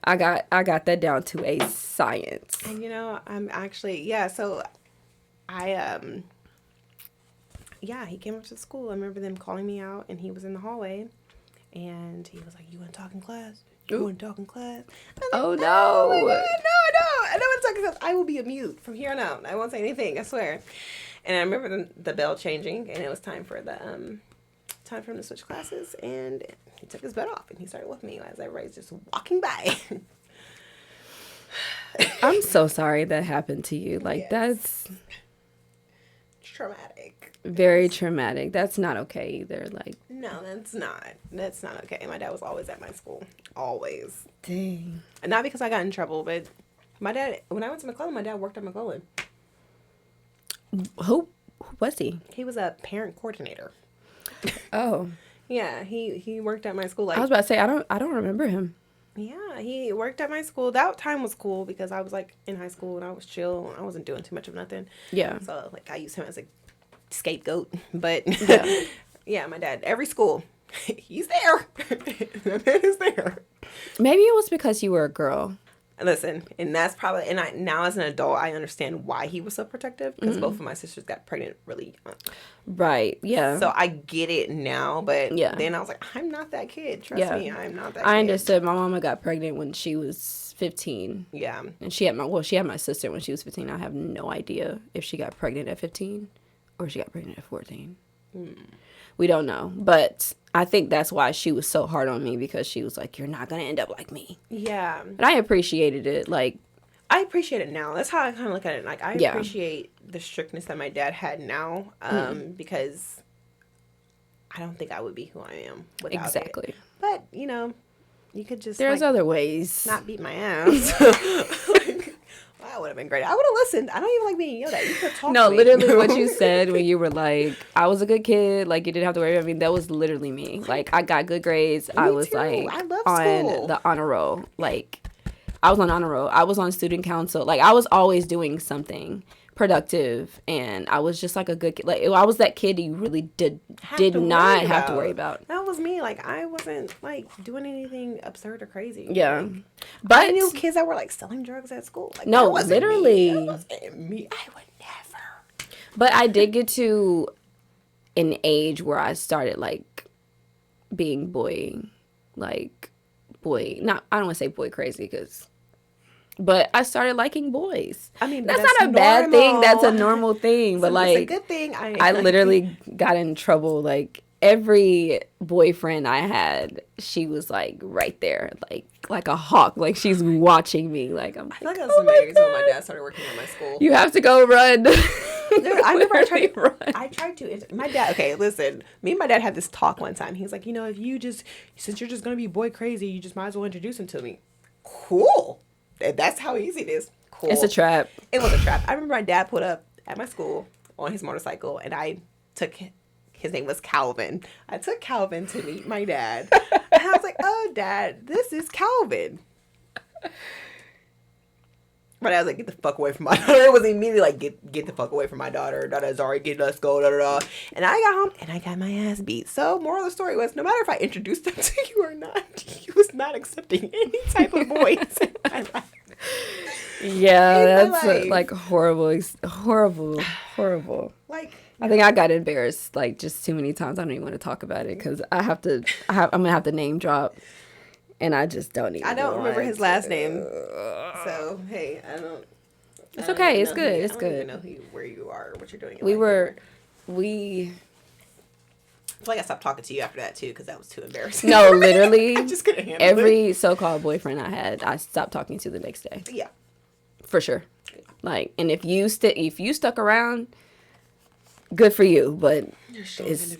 I got that down to a science. And, you know, I'm actually, so he came up to school. I remember them calling me out, and he was in the hallway, and he was like, "You want to talk in class? You want to talk in class?" Oh, like, no. Oh, my God, no, I don't want to talk in class. I will be a mute from here on out. I won't say anything, I swear. And I remember the bell changing, and it was time for him to switch classes, and he took his belt off, and he started with me as everybody's just walking by. I'm so sorry that happened to you. Like, that's traumatic. Very traumatic. That's not okay either. Like, no, that's not. That's not okay. My dad was always at my school. Always. Dang. And not because I got in trouble, but my dad, when I went to McClellan, my dad worked at McClellan. Who was he? He was a parent coordinator. Oh. Yeah, he worked at my school. Like, I was about to say, I don't remember him. Yeah, he worked at my school. That time was cool because I was like in high school and I was chill. I wasn't doing too much of nothing. Yeah. So like I used him as a scapegoat. But yeah, yeah, my dad, every school, he's there. That man is there. Maybe it was because you were a girl. Listen, and that's probably, and I now as an adult, I understand why he was so protective because both of my sisters got pregnant really young. Right, yeah. So I get it now, but then I was like, I'm not that kid. Trust me, I'm not that kid. I understood. My mama got pregnant when she was 15. Yeah. And she had my sister when she was 15. I have no idea if she got pregnant at 15 or she got pregnant at 14. We don't know. But I think that's why she was so hard on me because she was like, you're not going to end up like me. Yeah. And I appreciated it. Like, I appreciate it now. That's how I kind of look at it. Like, I appreciate the strictness that my dad had now because I don't think I would be who I am without it. But, you know, you could just... There's other ways. Not beat my ass. That would have been great. I would have listened. I don't even like being yelled at. You could talk to me. Literally what you said when you were like, I was a good kid. Like, you didn't have to worry. I mean, that was literally me. Like, I got good grades. I was too. like I love on school. the honor roll. Like, I was on honor roll. I was on student council. Like, I was always doing something productive, and I was just like a good kid. Like, I was that kid you really did not have to worry about. That was me. Like, I wasn't like doing anything absurd or crazy. Yeah, like, but I knew kids that were like selling drugs at school. Like, no, literally, that wasn't me. I would never. But I did get to an age where I started like being boy. I don't want to say boy crazy but I started liking boys. I mean, that's not a bad thing. That's a normal thing. But like, it's a good thing. I literally got in trouble. Like, every boyfriend I had, she was like right there, like a hawk. Like, she's watching me. Like, I'm. I feel like that was some days when my dad started working at my school. You have to go run. Dude, I remember I tried to. My dad. Okay, listen. Me and my dad had this talk one time. He was like, you know, since you're just gonna be boy crazy, you just might as well introduce him to me. Cool. That's how easy it is. Cool. It's a trap. It was a trap. I remember my dad put up at my school on his motorcycle, and I took his name was Calvin. I took Calvin to meet my dad. And I was like, oh, Dad, this is Calvin. My dad was like, get the fuck away from my daughter. It was immediately like, get the fuck away from my daughter. Dada's already let's go, da da da. And I got home and I got my ass beat. So moral of the story was, no matter if I introduced him to you or not, he was not accepting any type of boys in my life. Yeah, that's like horrible. Like, I think I got embarrassed like just too many times. I don't even want to talk about it because I'm gonna have to name drop. And I just don't even. I don't remember his last name. So, hey, I don't. It's okay. It's good. It's good. I don't even know where you are or what you're doing. I feel like I stopped talking to you after that, too, because that was too embarrassing. No, literally. I just couldn't handle every so-called boyfriend I had, I stopped talking to the next day. Yeah. For sure. Like, and if you stuck around, good for you. But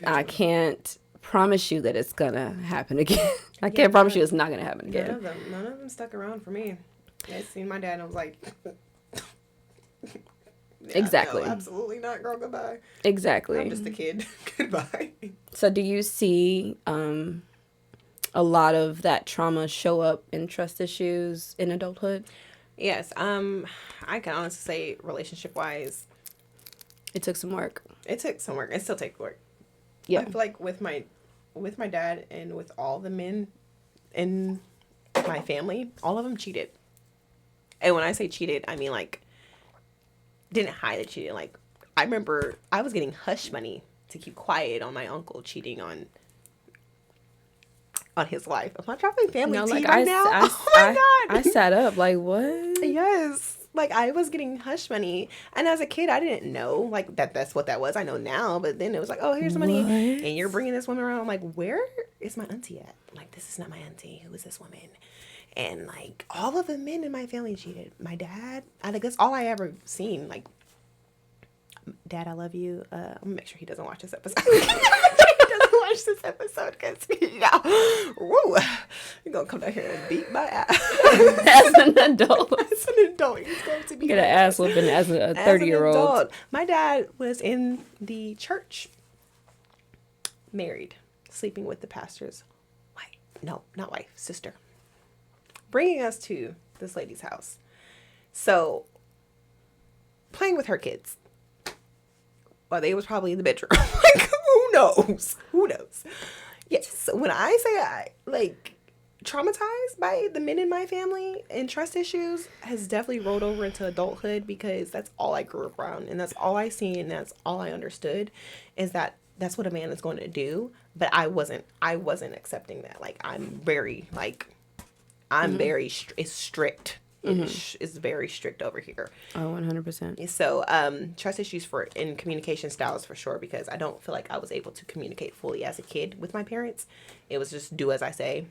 I can't promise you that it's gonna happen again. I can't promise you it's not gonna happen again. None of them stuck around for me. I seen my dad and I was like, Yeah, exactly. No, absolutely not, girl. Goodbye. Exactly. I'm just a kid. Goodbye. So do you see a lot of that trauma show up in trust issues in adulthood? Yes. I can honestly say, relationship wise, It took some work. it took some work. It still takes work. Yeah. I feel like with my dad and with all the men in my family, all of them cheated. And when I say cheated, I mean like didn't hide it cheating. Like I remember I was getting hush money to keep quiet on my uncle cheating on his wife. Am I dropping family tea like right now? Oh my God. I sat up like, what? Yes. Like I was getting hush money, and as a kid, I didn't know like that's what that was. I know now, but then it was like, oh, here's the money, What? and you're bringing this woman around. I'm like, where is my auntie at? Like, this is not my auntie. Who is this woman? And like all of the men in my family cheated. My dad, I think that's all I ever seen. Like, Dad, I love you. I'm gonna make sure he doesn't watch this episode. Watch this episode because woo, you're gonna come down here and beat my ass As an adult. as an adult. He's going to be Get an ass whooping as a 30-year-old. My dad was in the church, married, sleeping with the pastor's wife. No, not wife, sister. Bringing us to this lady's house. So, playing with her kids. Well, they was probably in the bedroom. Like, who knows? Who knows? Yes. So when I say traumatized by the men in my family and trust issues has definitely rolled over into adulthood because that's all I grew up around and that's all I seen and that's all I understood is that that's what a man is going to do. But I wasn't accepting that. Like I'm very very strict. Is very strict over here. Oh, 100%. So, trust issues in communication styles for sure, because I don't feel like I was able to communicate fully as a kid with my parents. It was just do as I say.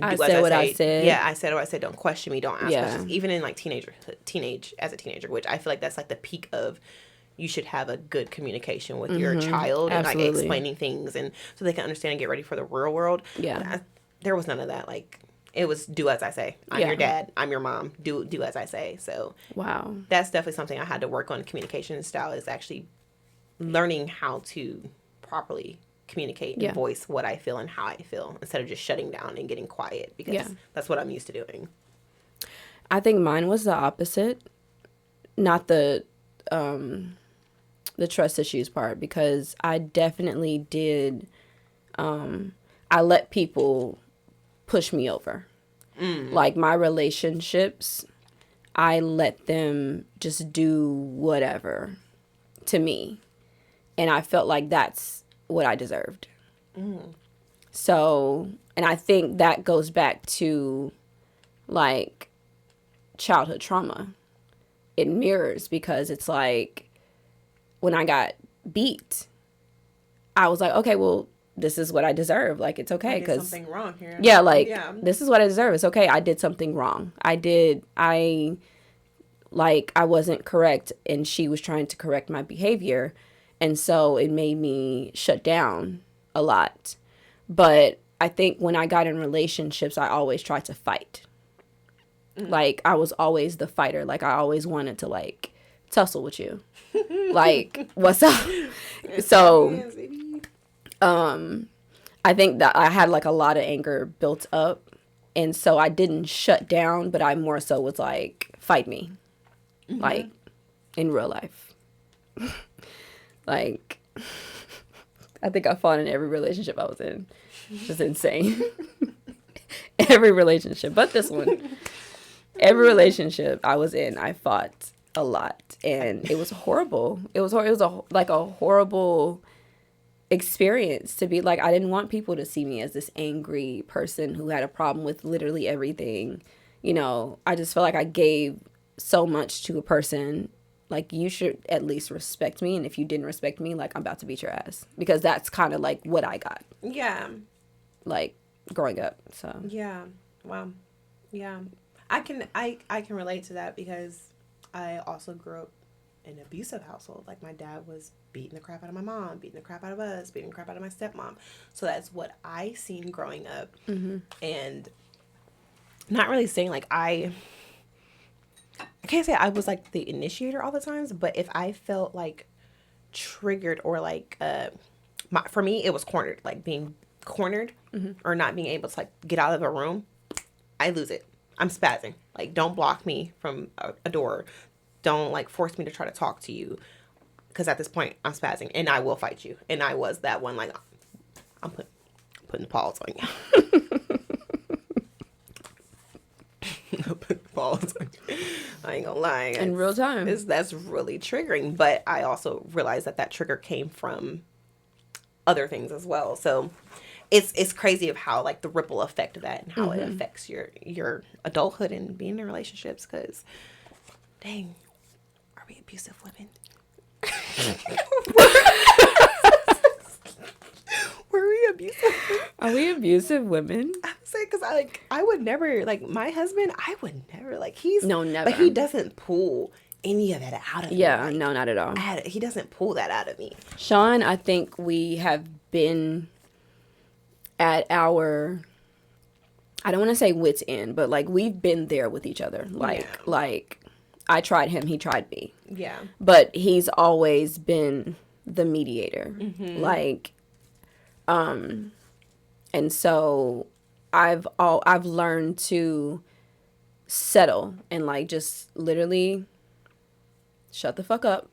I said what I said. Yeah, I said what I said. Don't question me. Don't ask questions. Even in like teenage as a teenager, which I feel like that's like the peak of you should have a good communication with your child and like explaining things and so they can understand and get ready for the real world. Yeah. There was none of that. Like, it was do as I say. I'm your dad. I'm your mom. Do as I say. So wow, that's definitely something I had to work on. Communication style is actually learning how to properly communicate and voice what I feel and how I feel instead of just shutting down and getting quiet because that's what I'm used to doing. I think mine was the opposite, not the trust issues part, because I definitely did. I let people push me over. Like my relationships, I let them just do whatever to me. And I felt like that's what I deserved. So, and I think that goes back to like childhood trauma. It mirrors because it's like when I got beat, I was like, okay, well, this is what I deserve. Like, it's okay. I did something wrong here. Yeah, like, this is what I deserve. It's okay. I did something wrong. I wasn't correct and she was trying to correct my behavior. And so it made me shut down a lot. But I think when I got in relationships, I always tried to fight. Like, I was always the fighter. Like, I always wanted to, like, tussle with you. Like, what's up? So... I think that I had like a lot of anger built up, and so I didn't shut down, but I more so was like, fight me, like in real life. Like, I think I fought in every relationship I was in. Just insane. Every relationship, but this one, every relationship I was in, I fought a lot, and it was horrible. It was a horrible experience to be like, I didn't want people to see me as this angry person who had a problem with literally everything. You know, I just felt like I gave so much to a person. Like, you should at least respect me. And if you didn't respect me, like, I'm about to beat your ass. Because that's kind of like what I got. Yeah. Like, growing up. So. Yeah. Wow. Yeah. I can relate to that because I also grew up in an abusive household. Like, my dad was beating the crap out of my mom, beating the crap out of us, beating the crap out of my stepmom. So that's what I seen growing up. And not really saying like I I can't say I was like the initiator all the times, but if I felt like triggered or like for me it was cornered, like being cornered or not being able to like get out of a room, I lose it. I'm spazzing. Like, don't block me from a door. Don't like force me to try to talk to you, because at this point I'm spazzing and I will fight you. And I was that one, like, I'm putting the paws on you. Put the paws on you. I ain't gonna lie. In real time. That's really triggering. But I also realized that trigger came from other things as well. So it's crazy of how like the ripple effect of that and how it affects your adulthood and being in relationships. Because, dang, are we abusive women? Were we abusive women? Are we abusive women? I would say, because I would never, like, my husband, I would never, like, No, never. But he doesn't pull any of that out of me. Yeah, like, no, not at all. He doesn't pull that out of me. Sean, I think we have been at our, I don't want to say wit's end, but like we've been there with each other. Like I tried him, he tried me. Yeah. But he's always been the mediator. Like, and so I've learned to settle and like just literally shut the fuck up,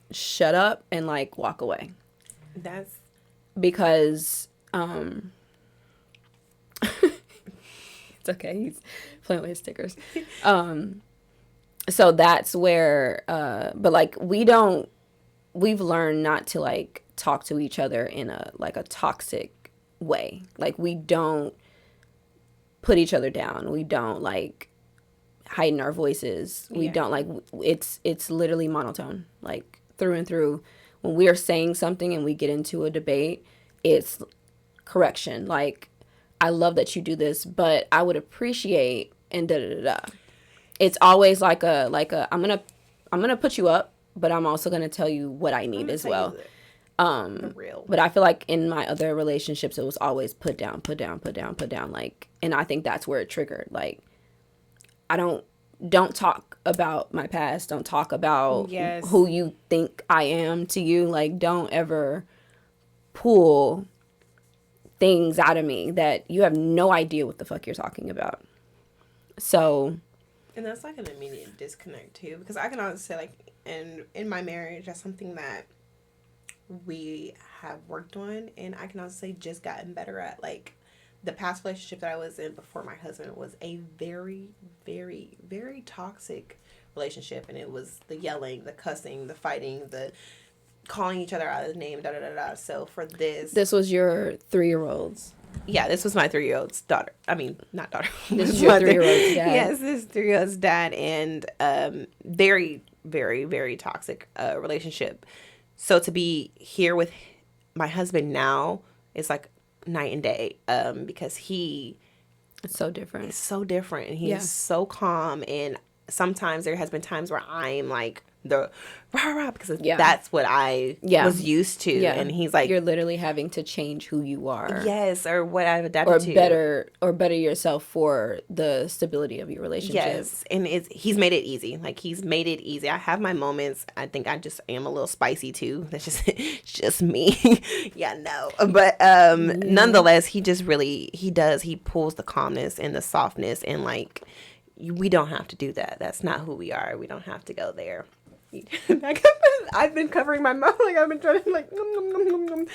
shut up, and like walk away. That's because it's okay, he's playing with his stickers. So that's where but like we've learned not to like talk to each other in a like a toxic way. Like, we don't put each other down. We don't like heighten our voices. We don't like, it's literally monotone, like through and through. When we are saying something and we get into a debate, it's correction. Like, I love that you do this, but I would appreciate and da da da da. It's always like a I'm gonna put you up, but I'm also gonna tell you what I need as well. But I feel like in my other relationships, it was always put down, put down, put down, put down. Like, and I think that's where it triggered. Like, I don't talk about my past. Don't talk about who you think I am to you. Like, don't ever pull things out of me that you have no idea what the fuck you're talking about. So. And that's like an immediate disconnect too, because I can honestly say, like, in my marriage, that's something that we have worked on, and I can also say just gotten better at. Like, the past relationship that I was in before my husband was a very, very, very toxic relationship, and it was the yelling, the cussing, the fighting, the calling each other out of the name, da da da da. So for this was your 3-year-old's. Yeah, this was my 3-year-old's daughter. I mean, not daughter. This is your 3-year-old's dad. Yes, this 3-year-old's dad, and very, very, very toxic relationship. So to be here with my husband now is like night and day, because it's so different. It's so different, and he's so calm. And sometimes there has been times where I'm like the rah rah, because that's what I was used to. Yeah. And he's like, you're literally having to change who you are. Yes, or what I've adapted to. Or better yourself for the stability of your relationship. Yes, and he's made it easy. Like, he's made it easy. I have my moments. I think I just am a little spicy too. That's just me. But nonetheless, he just really, he pulls the calmness and the softness, and like, we don't have to do that. That's not who we are. We don't have to go there. I've been covering my mouth, like I've been trying to like nom, nom, nom, nom, nom.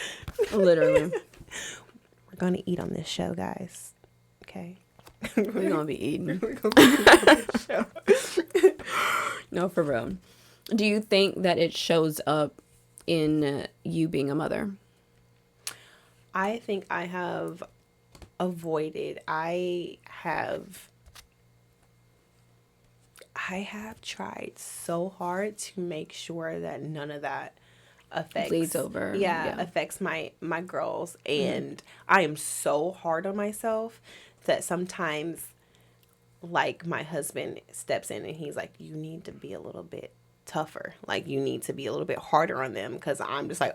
Literally. We're gonna eat on this show, guys. Okay. We're gonna be eating. We're gonna be eating on this show. No, for real. Do you think that it shows up in you being a mother? I think I have avoided. I have tried so hard to make sure that none of that bleeds over. Affects my girls. And I am so hard on myself that sometimes, like, my husband steps in and he's like, you need to be a little bit tougher. Like, you need to be a little bit harder on them, because I'm just like,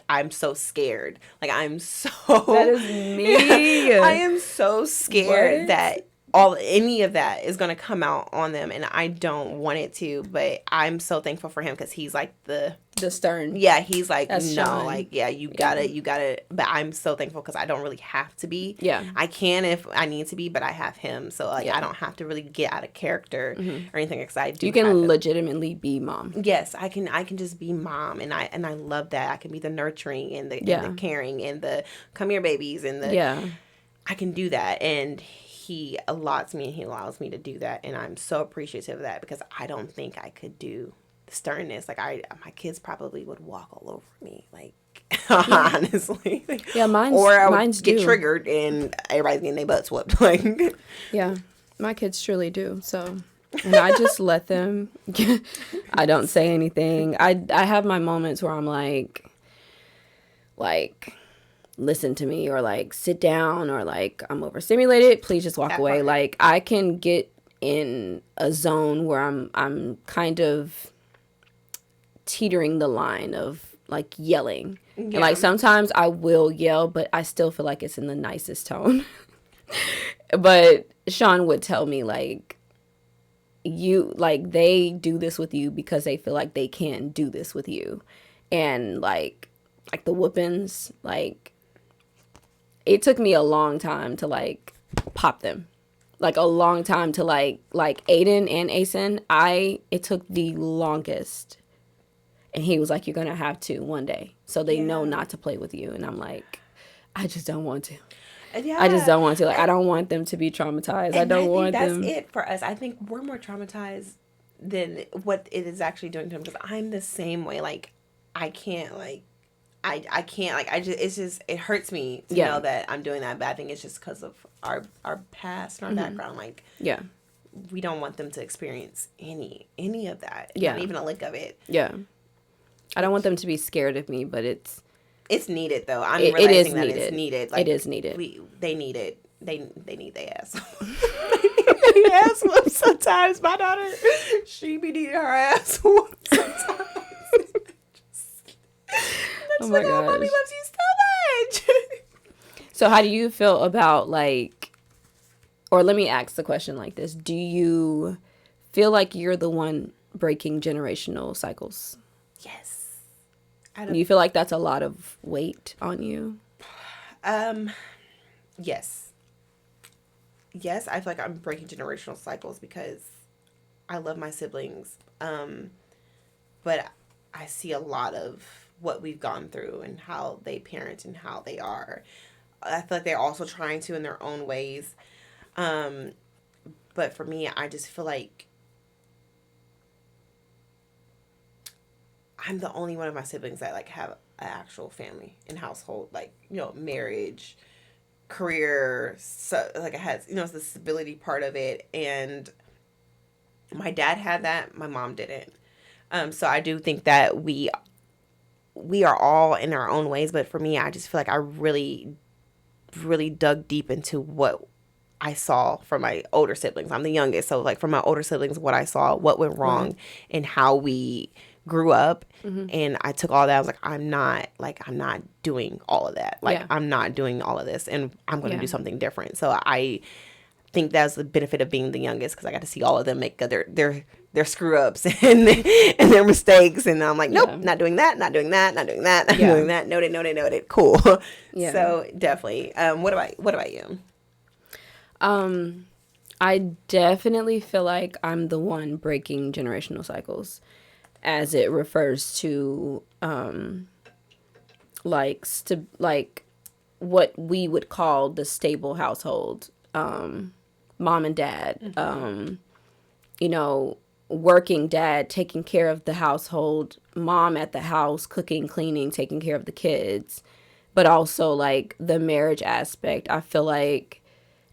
I'm so scared. Like, I'm so... That is me. I am so scared that any of that is going to come out on them, and I don't want it to, but I'm so thankful for him because he's like the stern. Yeah, he's like, That's no, Sean. like, yeah, you gotta, but I'm so thankful because I don't really have to be. Yeah. I can if I need to be, but I have him, so like, I don't have to really get out of character or anything, because I do. You can legitimately be mom. Yes, I can just be mom, and I love that. I can be the nurturing and the caring and the come here babies and the I can do that, and he allows me to do that, and I'm so appreciative of that because I don't think I could do the sternness. Like my kids probably would walk all over me, like honestly. Yeah, or I would get triggered and everybody's getting their butts whooped. Like, yeah, my kids truly do. So, and I just let them. I don't say anything. I have my moments where I'm like. Listen to me, or like sit down, or like I'm overstimulated, please just walk away. Like I can get in a zone where I'm kind of teetering the line of like yelling. And like sometimes I will yell, but I still feel like it's in the nicest tone. But Sean would tell me like, you like they do this with you because they feel like they can do this with you. And like the whoopings, like it took me a long time to like pop them. Like a long time to like Aiden and Asen, it took the longest. And he was like, you're going to have to one day. So they know not to play with you. And I'm like, I just don't want to. Yeah. I just don't want to. Like, I don't want them to be traumatized. I don't want them. That's it for us. I think we're more traumatized than what it is actually doing to them. Because I'm the same way. Like, I can't, like, I can't, like, it hurts me to know that I'm doing that bad thing. It's just because of our past and our background. Like, we don't want them to experience any of that. Not even a lick of it. Yeah. I don't want them to be scared of me, but it's needed, though. I'm realizing that it's needed. Like, it is needed. They need it. They need their ass. They need their ass whooped sometimes. My daughter, she be needing her ass whooped sometimes. Oh my gosh. Mommy loves you so much. So how do you feel about like, or let me ask the question like this. Do you feel like you're the one breaking generational cycles? Yes. Do you feel like that's a lot of weight on you? Yes. Yes, I feel like I'm breaking generational cycles because I love my siblings. But I see a lot of what we've gone through and how they parent and how they are. I feel like they're also trying to in their own ways. But for me, I just feel like I'm the only one of my siblings that like have an actual family and household, like, you know, marriage, career, so like it has, you know, it's the stability part of it. And my dad had that, my mom didn't. So I do think that we are all in our own ways, but for me, I just feel like I really, really dug deep into what I saw from my older siblings. I'm the youngest, so like from my older siblings, what I saw, what went wrong, and how we grew up. And I took all that. I was like, I'm not doing all of that. Like, I'm not doing all of this, and I'm going to do something different. So I think that's the benefit of being the youngest, because I got to see all of them make their screw ups and their mistakes, and I'm like, nope, not doing that, not doing that, not doing that, not doing that. Noted. Cool. So definitely. What about you? I definitely feel like I'm the one breaking generational cycles, as it refers to like what we would call the stable household, mom and dad, you know, working dad taking care of the household, mom at the house cooking, cleaning, taking care of the kids, but also like the marriage aspect. I feel like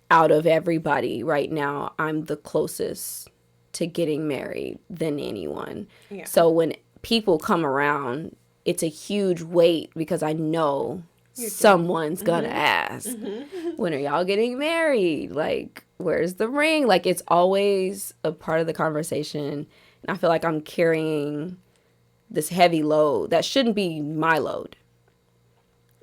out of everybody right now, I'm the closest to getting married than anyone. So when people come around, it's a huge weight because I know someone's gonna ask, when are y'all getting married? Like, where's the ring? Like, it's always a part of the conversation. And I feel like I'm carrying this heavy load that shouldn't be my load,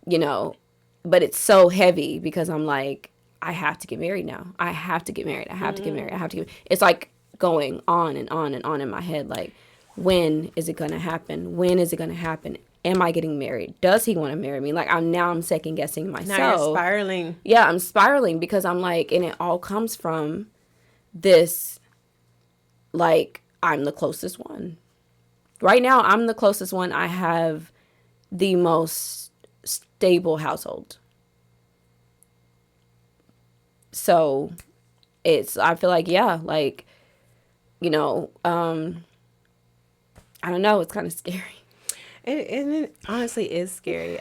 you know, but it's so heavy because I'm like, I have to get married now. I have to get married. I have to get married. I have to get. It's like going on and on and on in my head. Like, when is it gonna happen? When is it gonna happen? Am I getting married? Does he want to marry me? Like, I'm second guessing myself. Now you're spiraling. Yeah, I'm spiraling because I'm like, and it all comes from this, like, I'm the closest one. Right now, I'm the closest one. I have the most stable household. So I feel like, yeah, like, you know, I don't know. It's kind of scary. It honestly is scary.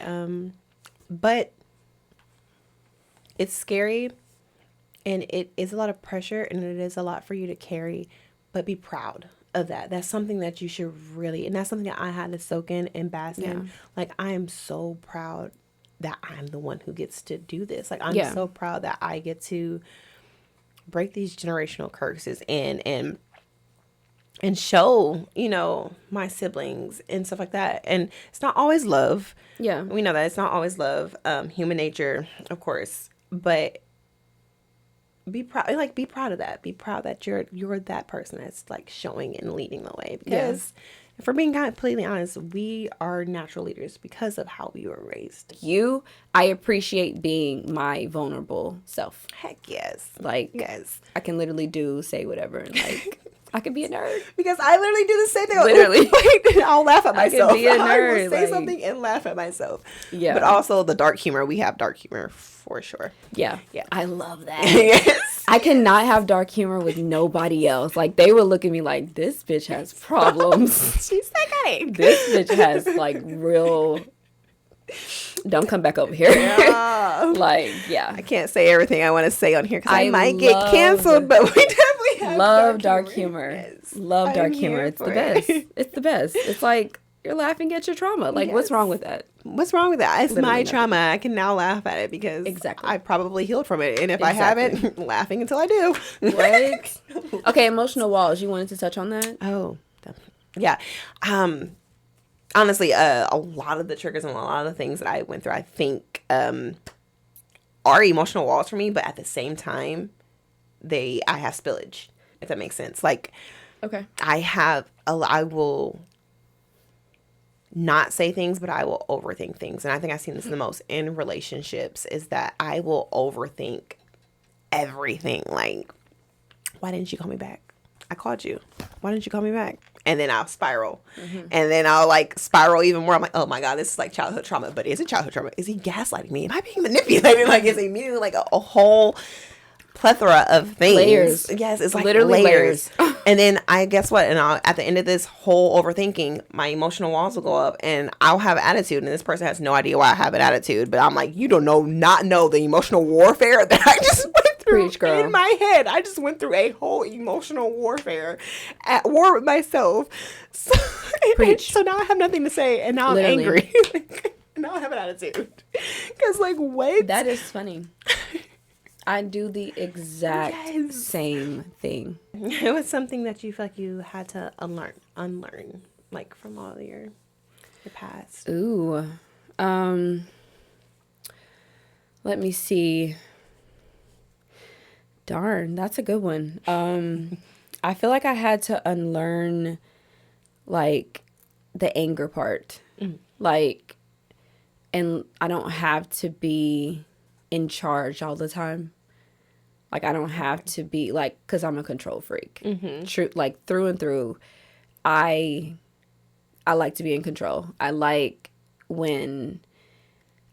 But it's scary, and it is a lot of pressure, and it is a lot for you to carry, but be proud of that. That's something that you should really, and that's something that I had to soak in and bask in. Like, I am so proud that I'm the one who gets to do this. Like, I'm so proud that I get to break these generational curses and show, you know, my siblings and stuff like that. And it's not always love. Yeah. We know that it's not always love. Human nature, of course. But be proud. Like, be proud of that. Be proud that you're that person that's like showing and leading the way. Because if we're being completely honest, we are natural leaders because of how we were raised. I appreciate being my vulnerable self. Heck yes. Like, yes. I can literally say whatever. And like, I can be a nerd. Because I literally do the same thing. Literally. I'll laugh at myself. I can be a nerd. I will say something and laugh at myself. Yeah. But also the dark humor. We have dark humor for sure. Yeah. Yeah. I love that. Yes. I cannot have dark humor with nobody else. Like, they would look at me like, this bitch has problems. She's psychotic. This bitch has, like, real... Don't come back over here. Yeah. Like, yeah. I can't say everything I want to say on here because I might get canceled, but we definitely have dark humor. Yes. Love dark humor. It's the best. It's the best. It's like, you're laughing at your trauma. Like, what's wrong with that? What's wrong with that? It's Literally my trauma. I can now laugh at it because I probably healed from it. And if I haven't, laughing until I do. Right? Okay, emotional walls. You wanted to touch on that? Oh, yeah. Honestly, a lot of the triggers and a lot of the things that I went through, I think, are emotional walls for me. But at the same time, I have spillage, if that makes sense. Like, okay, I will not say things, but I will overthink things. And I think I've seen this the most in relationships is that I will overthink everything. Like, why didn't you call me back? I called you. Why didn't you call me back? And then I'll spiral. Mm-hmm. And then I'll like spiral even more. I'm like, oh my God, this is like childhood trauma. But is it childhood trauma? Is he gaslighting me? Am I being manipulated? Like, it's immediately like a whole plethora of things. Layers. Yes, it's like literally layers. And then guess what? And at the end of this whole overthinking, my emotional walls will go up and I'll have attitude. And this person has no idea why I have an attitude. But I'm like, you don't not know the emotional warfare that I just went through. Preach, girl. In my head. I just went through a whole emotional warfare, at war with myself. So, Preach. So now I have nothing to say. And now Literally. I'm angry. Now I have an attitude. Because like, what? That is funny. I do the exact same thing. It was something that you feel like you had to unlearn, like from all your past. Ooh. Let me see. Darn, that's a good one. I feel like I had to unlearn, like, the anger part. Like, and I don't have to be in charge all the time. Like, I don't have to be, like, because I'm a control freak. True, like, through and through, I like to be in control. I like when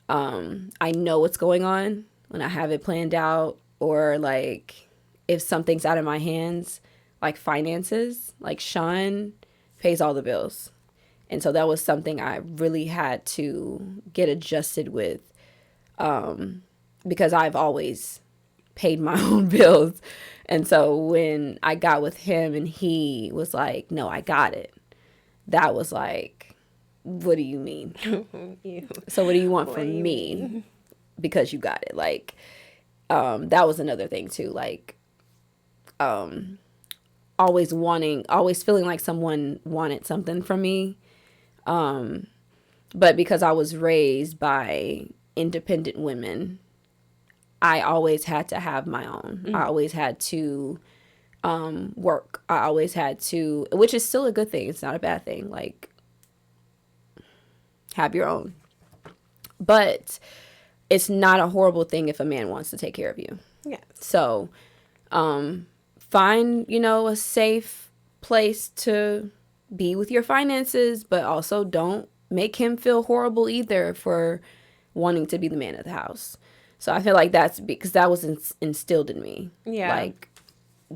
I know what's going on, when I have it planned out, or, like, if something's out of my hands, like finances, like, Sean pays all the bills. And so that was something I really had to get adjusted with, because I've always paid my own bills. And so when I got with him and he was like, no, I got it. That was like, what do you mean? So what do you want from me? Because you got it. Like, that was another thing too. Like, always feeling like someone wanted something from me. But because I was raised by independent women, I always had to have my own. I always had to work. I always had to, which is still a good thing. It's not a bad thing. Like, have your own. But it's not a horrible thing if a man wants to take care of you. Yes. So, find, a safe place to be with your finances, but also don't make him feel horrible either for wanting to be the man of the house. So I feel like that's because that was instilled in me. Yeah. Like,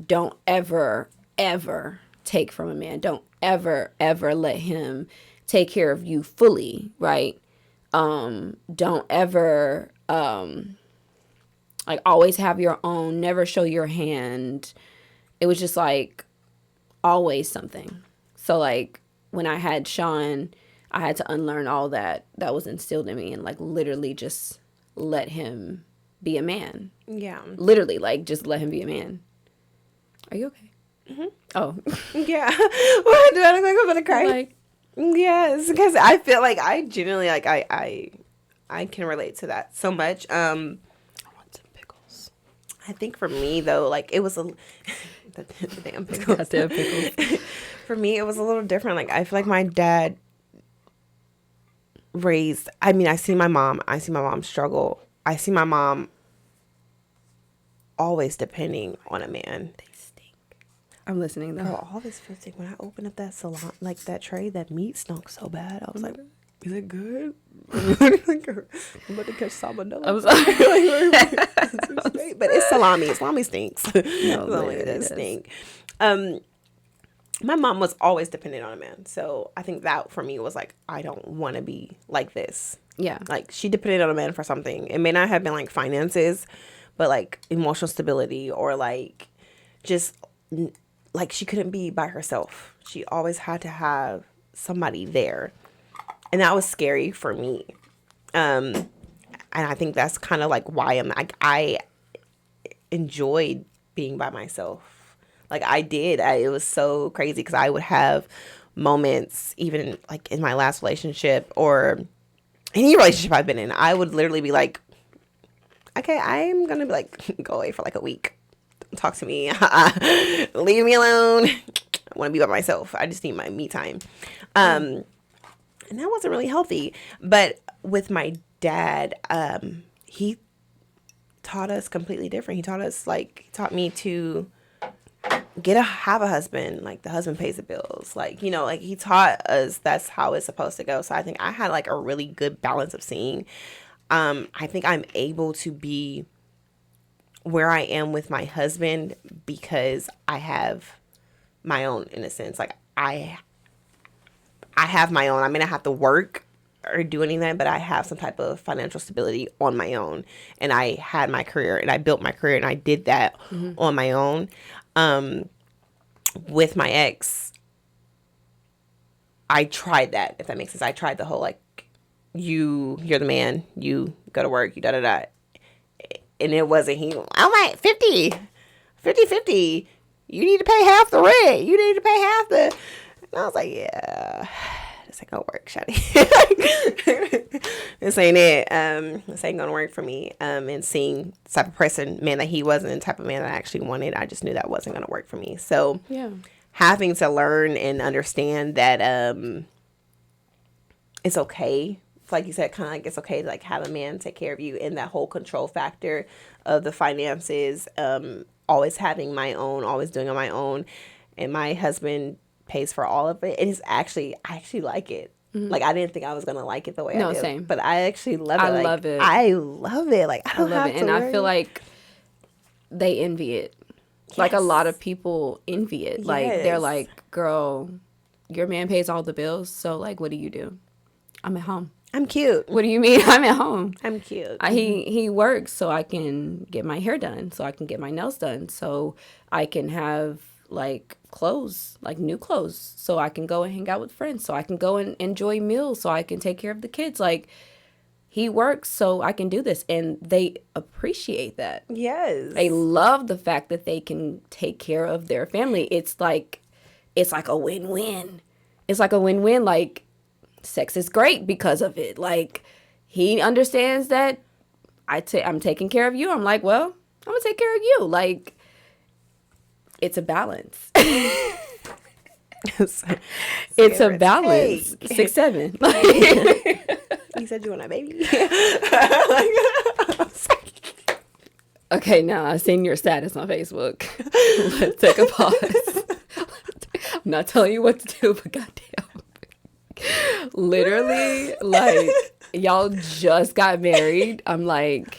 don't ever, ever take from a man. Don't ever, ever let him take care of you fully, right? Don't ever, like, always have your own, never show your hand. It was just, like, always something. So, like, when I had Sean, I had to unlearn all that was instilled in me and, like, literally just let him be a man. Yeah. Literally, like, just let him be a man. Are you okay? Mm-hmm. Oh. Yeah. What? Do I look like I'm gonna cry? Like, yes, because I feel like I genuinely, like, I can relate to that so much. I want some pickles. I think for me, though, like, it was the damn pickles. Goddamn pickles. For me, it was a little different. Like, I feel like my dad raised, I see my mom struggle. I see my mom always depending on a man. They stink. I'm listening, though. Girl, all this food thing, when I opened up that salon, like, that tray, that meat stunk so bad. I was like, is it good? I'm about to catch salmonella. I'm sorry. But it's salami. Salami stinks. No, Salami does stink. My mom was always dependent on a man. So I think that for me was like, I don't want to be like this. Yeah. Like, she depended on a man for something. It may not have been like finances, but like emotional stability, or like just like she couldn't be by herself. She always had to have somebody there. And that was scary for me. And I think that's kind of like why I enjoyed being by myself. Like, I did. It was so crazy because I would have moments, even like in my last relationship or any relationship I've been in, I would literally be like, okay, I'm going to be like, go away for like a week. Don't talk to me. Leave me alone. I want to be by myself. I just need my me time. And that wasn't really healthy. But with my dad, he taught us completely different. He taught me to have a husband. Like, the husband pays the bills. Like, like, he taught us that's how it's supposed to go. So I think I had like a really good balance of seeing. I think I'm able to be where I am with my husband because I have my own, in a sense. Like, I have my own. I may not have to work or do anything, but I have some type of financial stability on my own. And I had my career, and I built my career, and I did that on my own. With my ex, I tried that, if that makes sense. I tried the whole, like, you're the man, you go to work, you da-da-da. And it wasn't, I'm like, 50-50. You need to pay half the rent. You need to pay half the... And I was like, yeah, this ain't gonna work, shawty. This ain't it. This ain't gonna work for me. And seeing the type of man that he wasn't, the type of man that I actually wanted, I just knew that wasn't gonna work for me. So yeah, having to learn and understand that it's okay. Like you said, kind of like it's okay to like have a man take care of you, and that whole control factor of the finances, always having my own, always doing on my own, and my husband pays for all of it. And I actually like it. Mm-hmm. Like, I didn't think I was gonna like it the way I did. Same. But I actually love it. I love it. I love it. Like, I love it, and I feel like they envy it. Yes. Like, a lot of people envy it. Like, they're like, girl, your man pays all the bills, so like, what do? I'm at home. I'm cute. What do you mean? I'm at home. I'm cute. He works so I can get my hair done, so I can get my nails done, so I can have like clothes, like new clothes, so I can go and hang out with friends, so I can go and enjoy meals, so I can take care of the kids. Like, he works so I can do this, and they appreciate that. Yes. They love the fact that they can take care of their family. It's like a win-win. It's like a win-win. Like, sex is great because of it. Like, he understands that I'm taking care of you. I'm like, well, I'm gonna take care of you. Like, it's a balance. It's a balance. 6, 7. You said you want a baby. Okay, now I've seen your status on Facebook. Let's take a pause. I'm not telling you what to do, but goddamn. Literally, like, y'all just got married. I'm like,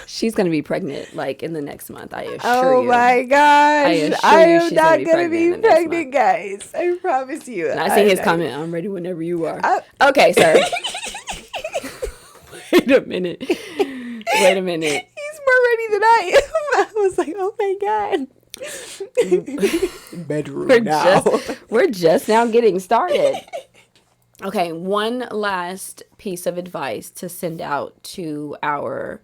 she's gonna be pregnant like in the next month. I assure you. Oh my gosh! I am not gonna be pregnant, guys. I promise you. And I see his comment. I'm ready whenever you are. Okay, sir. Wait a minute. He's more ready than I am. I was like, oh my god. Bedroom we're just now getting started. Okay, one last piece of advice to send out to our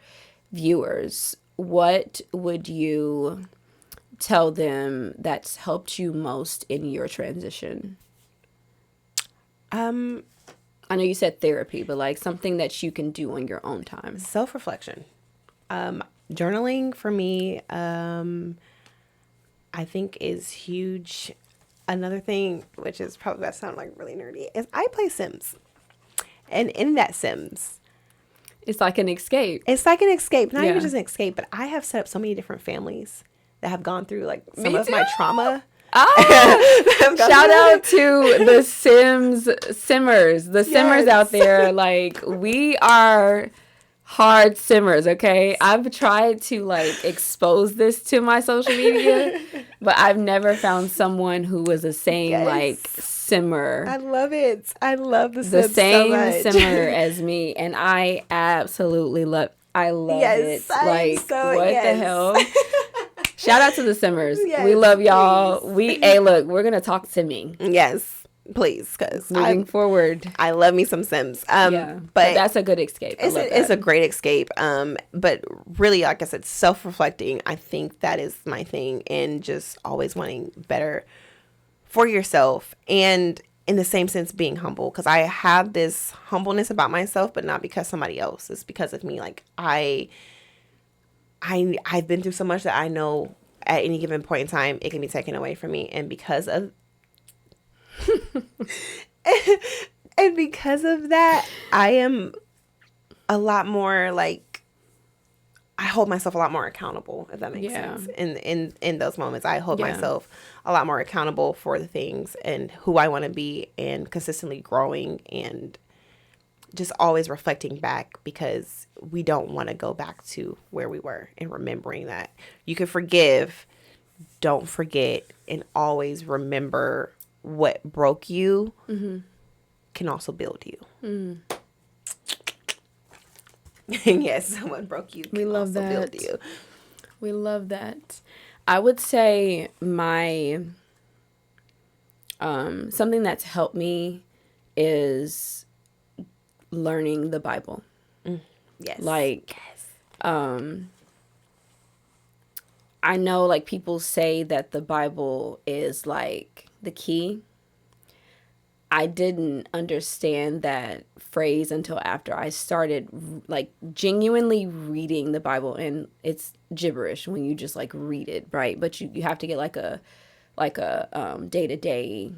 viewers. What would you tell them that's helped you most in your transition? I know you said therapy, but like something that you can do on your own time. Self-reflection. Journaling for me, I think is huge. Another thing, which is probably that sound like really nerdy, is I play Sims. And in that Sims, it's like an escape. Not even just an escape, but I have set up so many different families that have gone through like some of my trauma. Oh, shout out to the simmers out there. Like, we are hard simmers, okay? I've tried to like expose this to my social media, but I've never found someone who was the same like simmer. I love it. I love the same so simmer as me, and I absolutely love. I love it. Like, what the hell? Shout out to the simmers. Yes, we love y'all. Please. Hey, look, we're gonna talk to me. Yes, please, because moving forward, I love me some Sims. But that's a good escape. It's a great escape. But really, like I said, self-reflecting. I think that is my thing, and just always wanting better for yourself, and in the same sense, being humble. Because I have this humbleness about myself, but not because somebody else. It's because of me. Like I've been through so much that I know at any given point in time it can be taken away from me, and because of that, I am a lot more like, I hold myself a lot more accountable, if that makes sense. In those moments, I hold myself a lot more accountable for the things and who I want to be, and consistently growing and just always reflecting back, because we don't want to go back to where we were, and remembering that you can forgive, don't forget, and always remember what broke you can also build you. Yes, what broke you can also build you. We love that. I would say my something that's helped me is learning the Bible. Yes. Like, I know like people say that the Bible is like the key. I didn't understand that phrase until after I started like genuinely reading the Bible, and it's gibberish when you just like read it, right? But you have to get like a day-to-day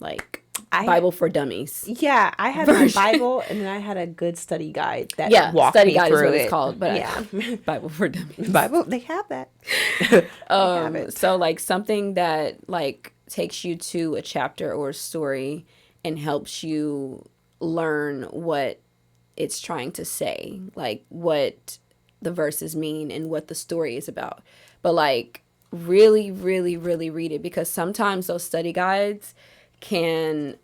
like Bible for dummies. Yeah, I had a Bible, and then I had a good study guide that walked me through it. Study guide is what it's called, but Bible for dummies. Bible, they have that. So like something that like takes you to a chapter or a story and helps you learn what it's trying to say, like what the verses mean and what the story is about. But like really, really, really read it, because sometimes those study guides can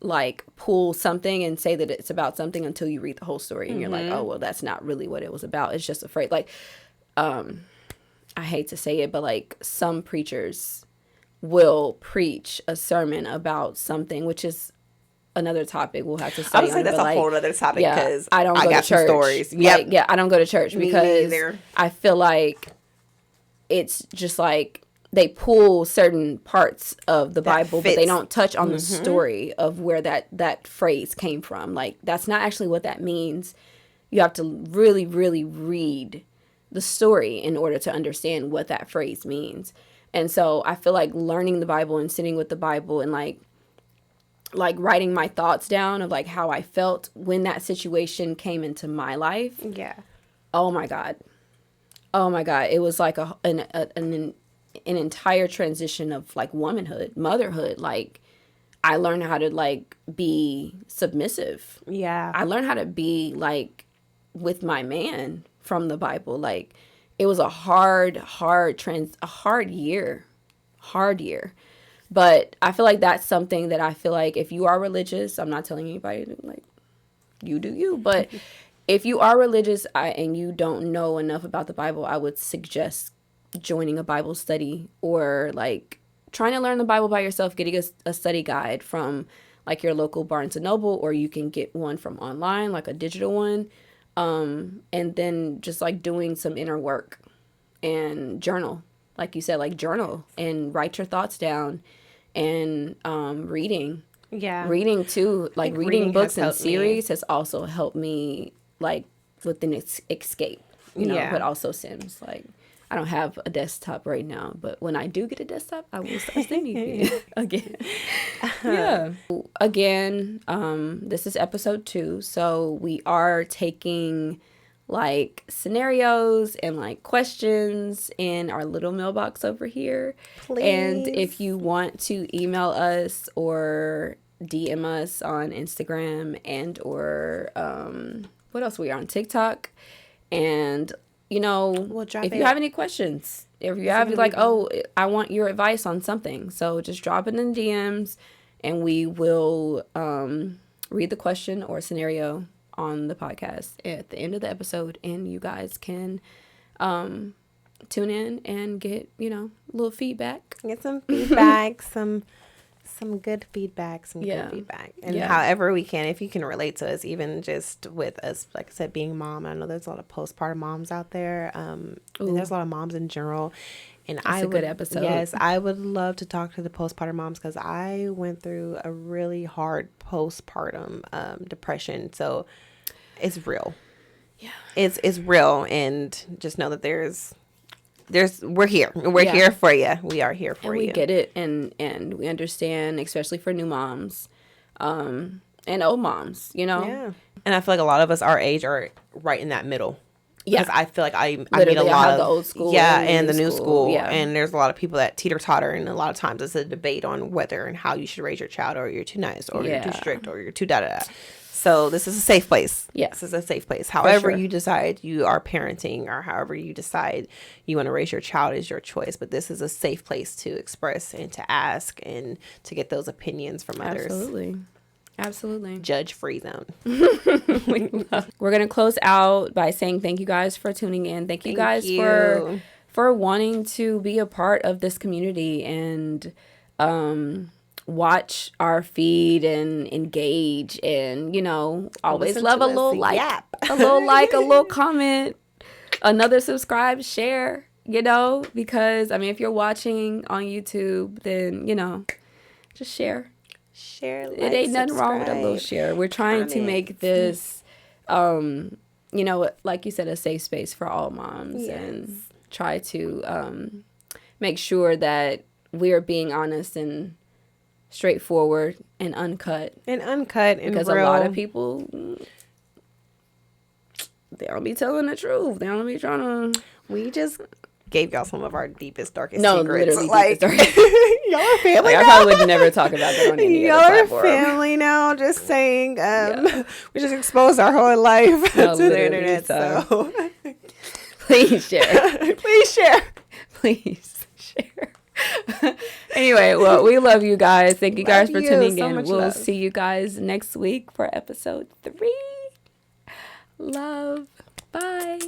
like pull something and say that it's about something until you read the whole story, and you're like, oh well, that's not really what it was about. It's just a phrase. Like I hate to say it, but like some preachers will preach a sermon about something, which is another topic we'll have to study. I would say that's a whole other topic, because I don't go to church. Stories. Yep. Like, I don't go to church because I feel like it's just like they pull certain parts of the Bible, fits. but they don't touch on the story of where that phrase came from. Like, that's not actually what that means. You have to really, really read the story in order to understand what that phrase means. And so I feel like learning the Bible and sitting with the Bible and like writing my thoughts down of like how I felt when that situation came into my life. Yeah. Oh my God. It was like an entire transition of like womanhood, motherhood. Like, I learned how to like be submissive. Yeah. I learned how to be like with my man from the Bible. Like, it was a hard year. But I feel like that's something that I feel like if you are religious, I'm not telling anybody to like, you do you, but if you are religious and you don't know enough about the Bible, I would suggest joining a Bible study or like trying to learn the Bible by yourself, getting a study guide from like your local Barnes & Noble, or you can get one from online, like a digital one. And then just like doing some inner work and journal, like you said, like journal and write your thoughts down and reading. Yeah. Reading too, like reading books and series has also helped me like with an escape, you know, but also Sims. Like, I don't have a desktop right now, but when I do get a desktop, I will start singing again. Yeah. Again, this is episode 2, so we are taking like scenarios and like questions in our little mailbox over here. Please. And if you want to email us or DM us on Instagram and or what else? We are on TikTok. And you know, if you have any questions, if you have like, oh, I want your advice on something, so just drop it in DMs and we will read the question or scenario on the podcast at the end of the episode, and you guys can tune in and get, you know, a little feedback. Get some feedback, some good feedback, good feedback. And however we can, if you can relate to us, even just with us, like I said, being mom. I know there's a lot of postpartum moms out there. And there's a lot of moms in general. And that's a good episode. Yes, I would love to talk to the postpartum moms because I went through a really hard postpartum depression. So it's real. Yeah. It's real. And just know that we're here. We're here for you. We are here for you. We get it, and we understand, especially for new moms, and old moms. You know. Yeah. And I feel like a lot of us our age are right in that middle. Yeah. Because I feel like I meet a lot of the old school. Yeah, and the new school. Yeah. And there's a lot of people that teeter-totter, and a lot of times it's a debate on whether and how you should raise your child, or you're too nice, or you're too strict, or you're too da-da-da. So this is a safe place. Yeah. This is a safe place. However you decide you are parenting, or however you decide you want to raise your child, is your choice. But this is a safe place to express and to ask and to get those opinions from others. Absolutely. Judge-free zone. We're going to close out by saying thank you guys for tuning in. Thank you guys for wanting to be a part of this community and watch our feed and engage, and you know, always love a little like, a little comment, another subscribe, share, you know, because I mean, if you're watching on YouTube, then you know, just share, like, it ain't nothing wrong with a little share. We're trying to make this you know, like you said, a safe space for all moms, and try to make sure that we're being honest and straightforward and uncut because real. A lot of people, they don't be telling the truth. They don't be trying to. We just gave y'all some of our deepest, darkest secrets. Literally like, deepest, y'all are family now. I probably would never talk about that on any y'all other platform. Y'all are family now. Just saying, we just exposed our whole life to the internet. So please share. Please share. Please share. Anyway, well, we love you guys. Thank you guys for tuning in. We'll see you guys next week for episode 3. Love. Bye.